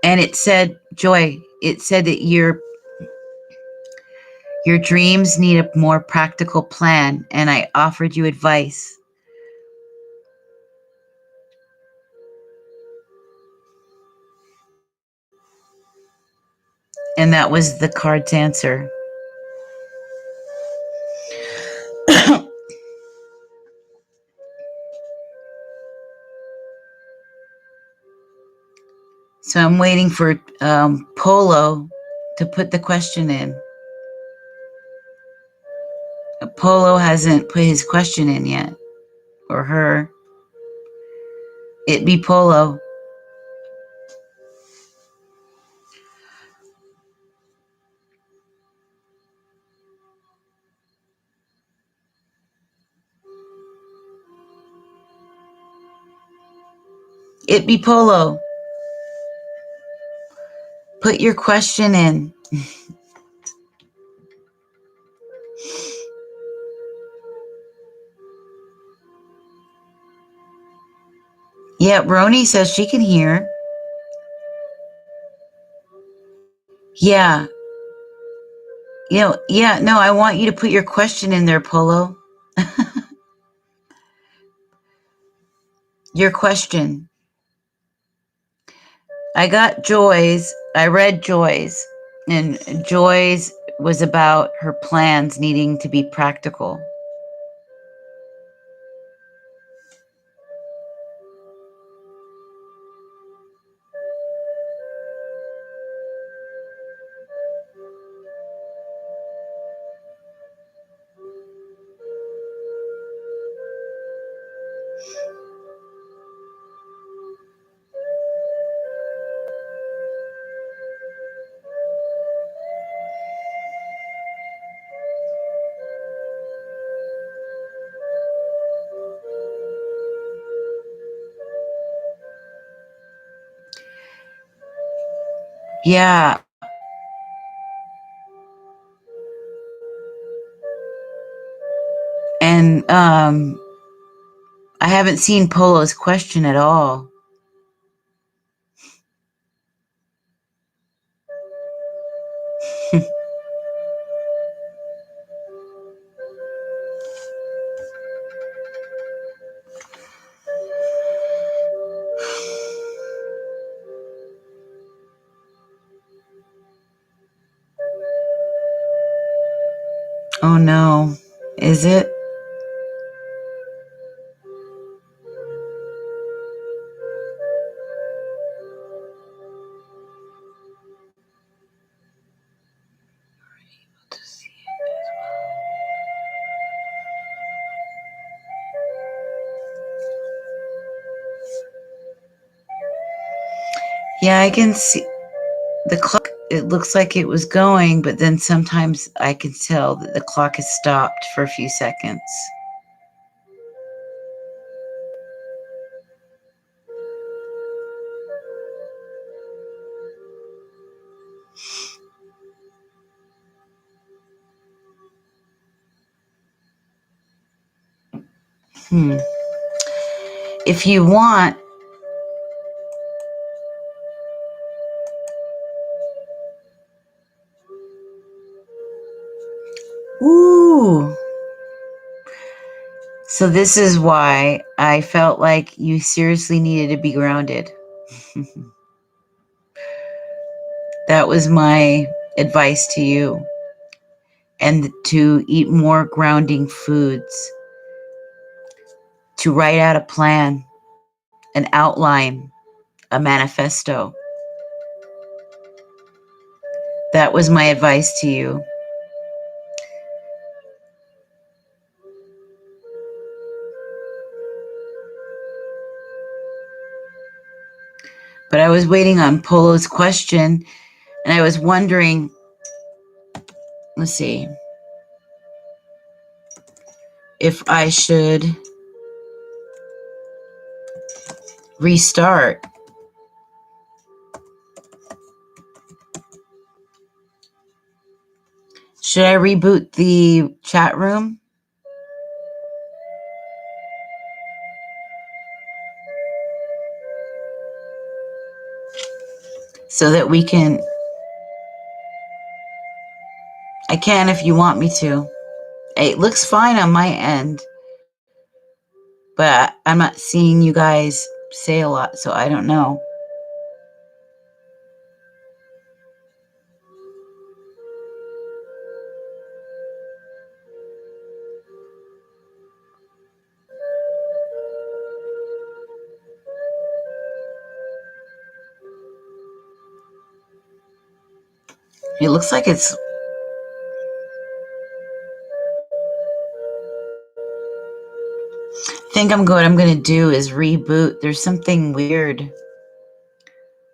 And it said, Joy, it said that your dreams need a more practical plan, and I offered you advice. And that was the card's answer. So I'm waiting for Polo to put the question in. Polo hasn't put his question in yet, or her. It be Polo. It be Polo. Put your question in. Yeah, Roni says she can hear. Yeah. No, I want you to put your question in there, Polo. Your question. I got Joy's. I read Joy's, and Joy's was about her plans needing to be practical. Yeah. And I haven't seen Polo's question at all. Oh no. Is it? Yeah, I can see the clock. It looks like it was going, but then sometimes I can tell that the clock has stopped for a few seconds. If you want, ooh. So this is why I felt like you seriously needed to be grounded. That was my advice to you. And to eat more grounding foods, to write out a plan, an outline, a manifesto. That was my advice to you. But I was waiting on Polo's question, and I was wondering, let's see, if I should restart. Should I reboot the chat room? So that we can... I can if you want me to. It looks fine on my end, but I'm not seeing you guys say a lot, so I don't know. It looks like it's... I think what I'm going to do is reboot. There's something weird.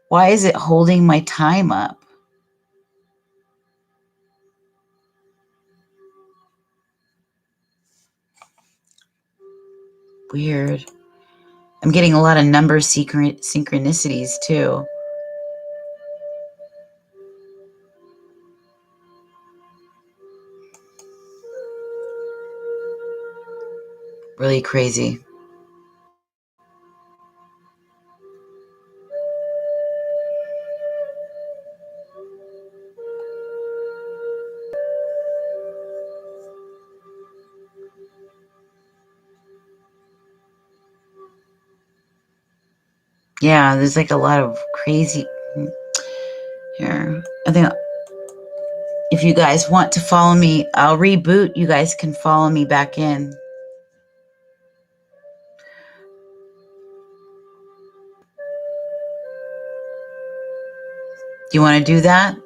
Why is it holding my time up? Weird. I'm getting a lot of number synchronicities too. Really crazy. Yeah, there's like a lot of crazy here. I think if you guys want to follow me, I'll reboot. You guys can follow me back in. Do you want to do that?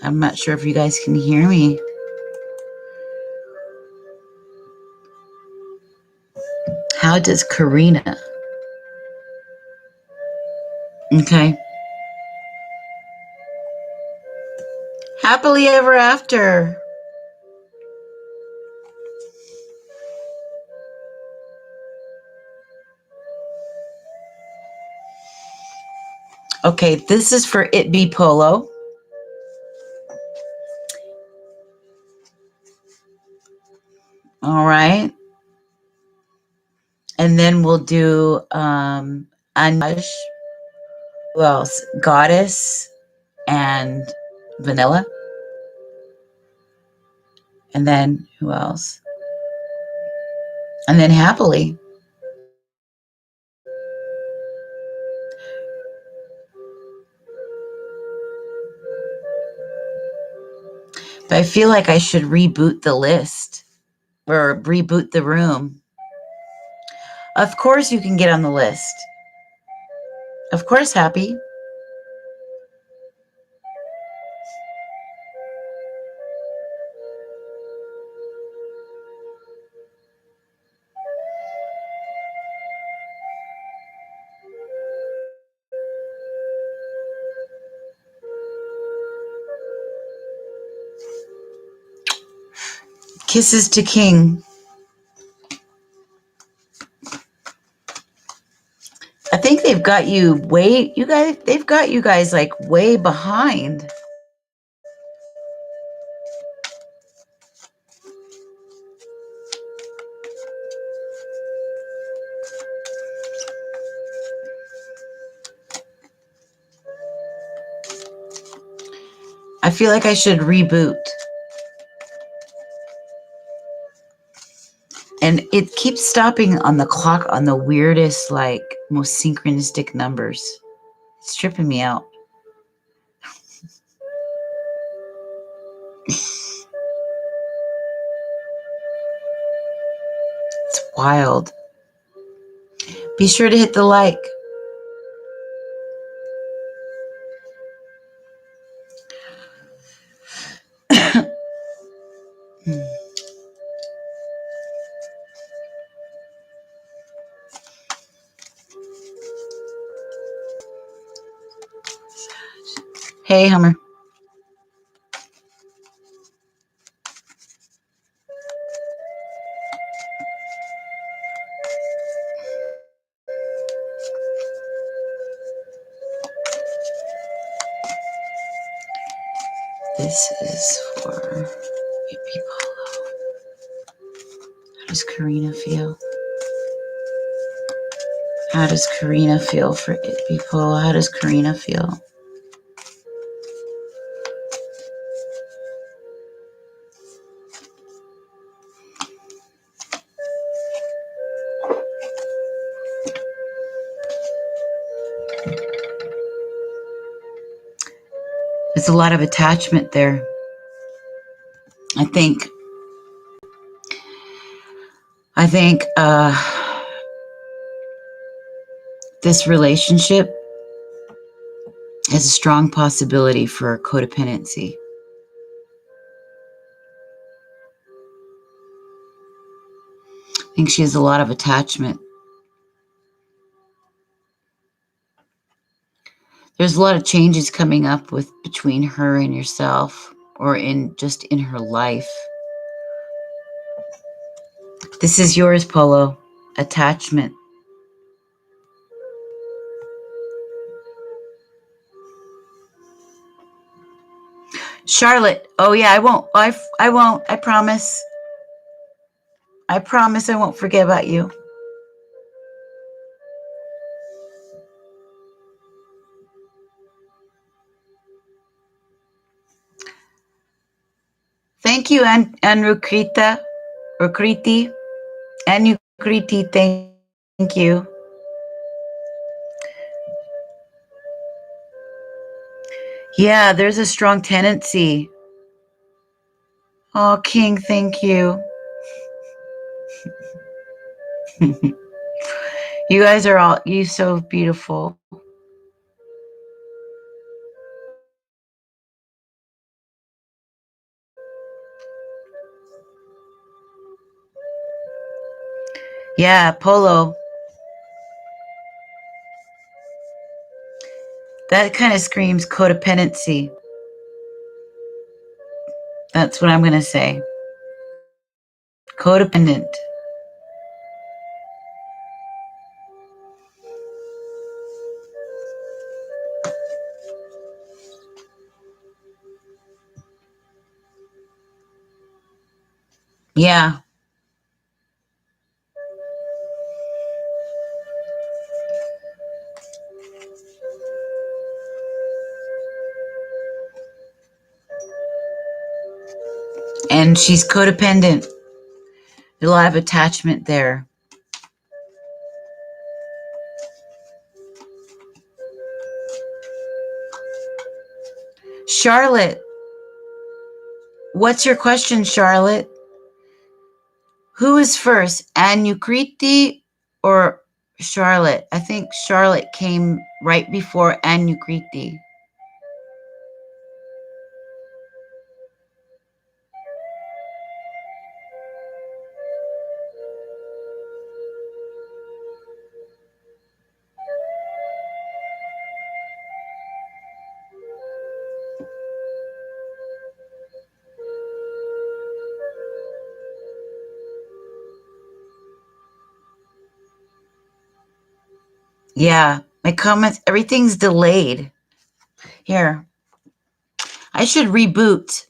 I'm not sure if you guys can hear me. How does Karina? Okay. Happily ever after. Okay, this is for It Be Polo. All right. And then we'll do Anj. Who else? Goddess and Vanilla. And then who else? And then Happily. But I feel like I should reboot the list or reboot the room. Of course you can get on the list. Of course, Happy. Kisses to King. I think they've got you they've got you guys like way behind. I feel like I should reboot. And it keeps stopping on the clock on the weirdest, like most synchronistic numbers. It's tripping me out. It's wild. Be sure to hit the like. Hey, Hummer. This is for Hippie Polo. How does Karina feel? How does Karina feel for Hippie Polo? How does Karina feel? There's a lot of attachment there. I think this relationship has a strong possibility for codependency. I think she has a lot of attachment. There's a lot of changes coming up between her and yourself, or in her life. This is yours, Polo. Attachment. Charlotte. Oh yeah, I won't. I won't. I promise. I promise I won't forget about you. Thank you, Rukriti. Rukriti, thank you. Yeah, there's a strong tendency. Oh, King, thank you. You guys are all so beautiful. Yeah, Polo. That kind of screams codependency. That's what I'm going to say. Codependent. Yeah. And she's codependent. There's a lot of attachment there. Charlotte. What's your question, Charlotte? Who is first, Anukriti or Charlotte? I think Charlotte came right before Anukriti. Yeah, my comments, everything's delayed. Here, I should reboot.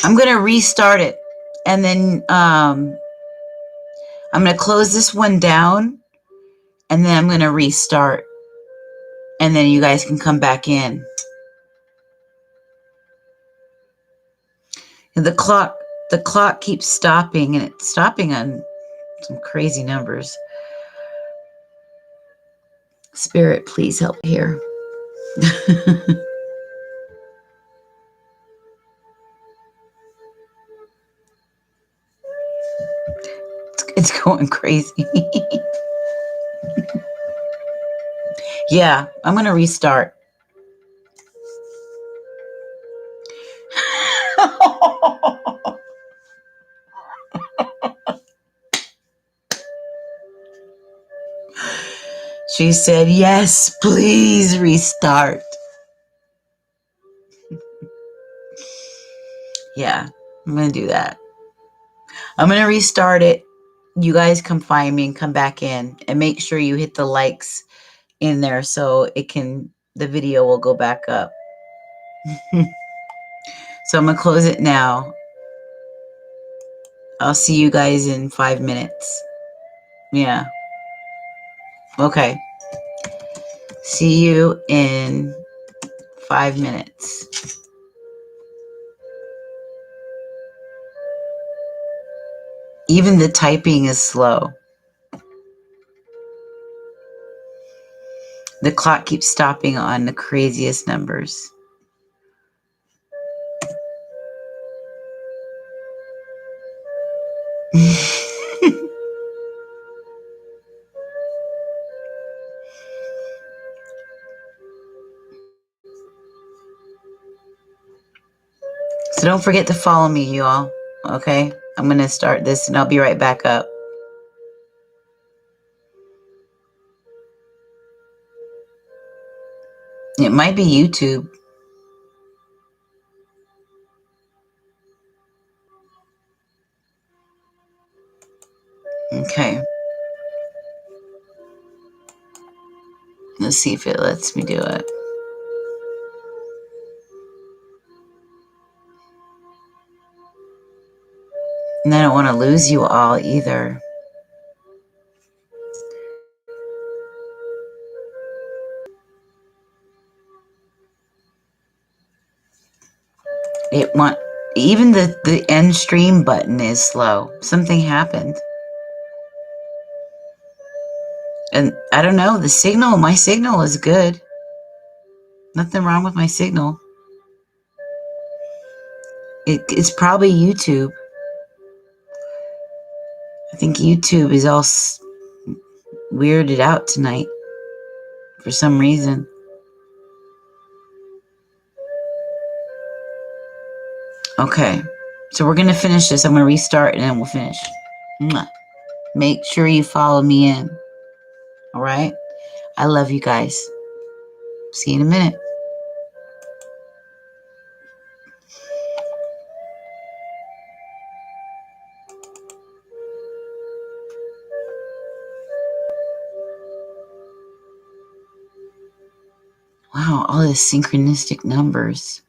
I'm going to restart it. And then I'm going to close this one down. And then I'm going to restart. And then you guys can come back in. And the clock keeps stopping, and it's stopping on some crazy numbers. Spirit, please help here. It's going crazy. Yeah, I'm going to restart. She said, yes, please restart. Yeah, I'm going to do that. I'm going to restart it. You guys come find me and come back in, and make sure you hit the likes in there so the video will go back up. So I'm going to close it now. I'll see you guys in 5 minutes. Yeah. Okay. See you in 5 minutes. Even the typing is slow. The clock keeps stopping on the craziest numbers. So don't forget to follow me, you all. Okay? I'm going to start this and I'll be right back up. It might be YouTube. Okay. Let's see if it lets me do it. And I don't want to lose you all either. Even the end stream button is slow. Something happened. And I don't know, my signal is good. Nothing wrong with my signal. It's probably YouTube. I think YouTube is all weirded out tonight for some reason. Okay, so we're going to finish this. I'm going to restart and then we'll finish. Make sure you follow me in. All right? I love you guys. See you in a minute. Wow, all these synchronistic numbers.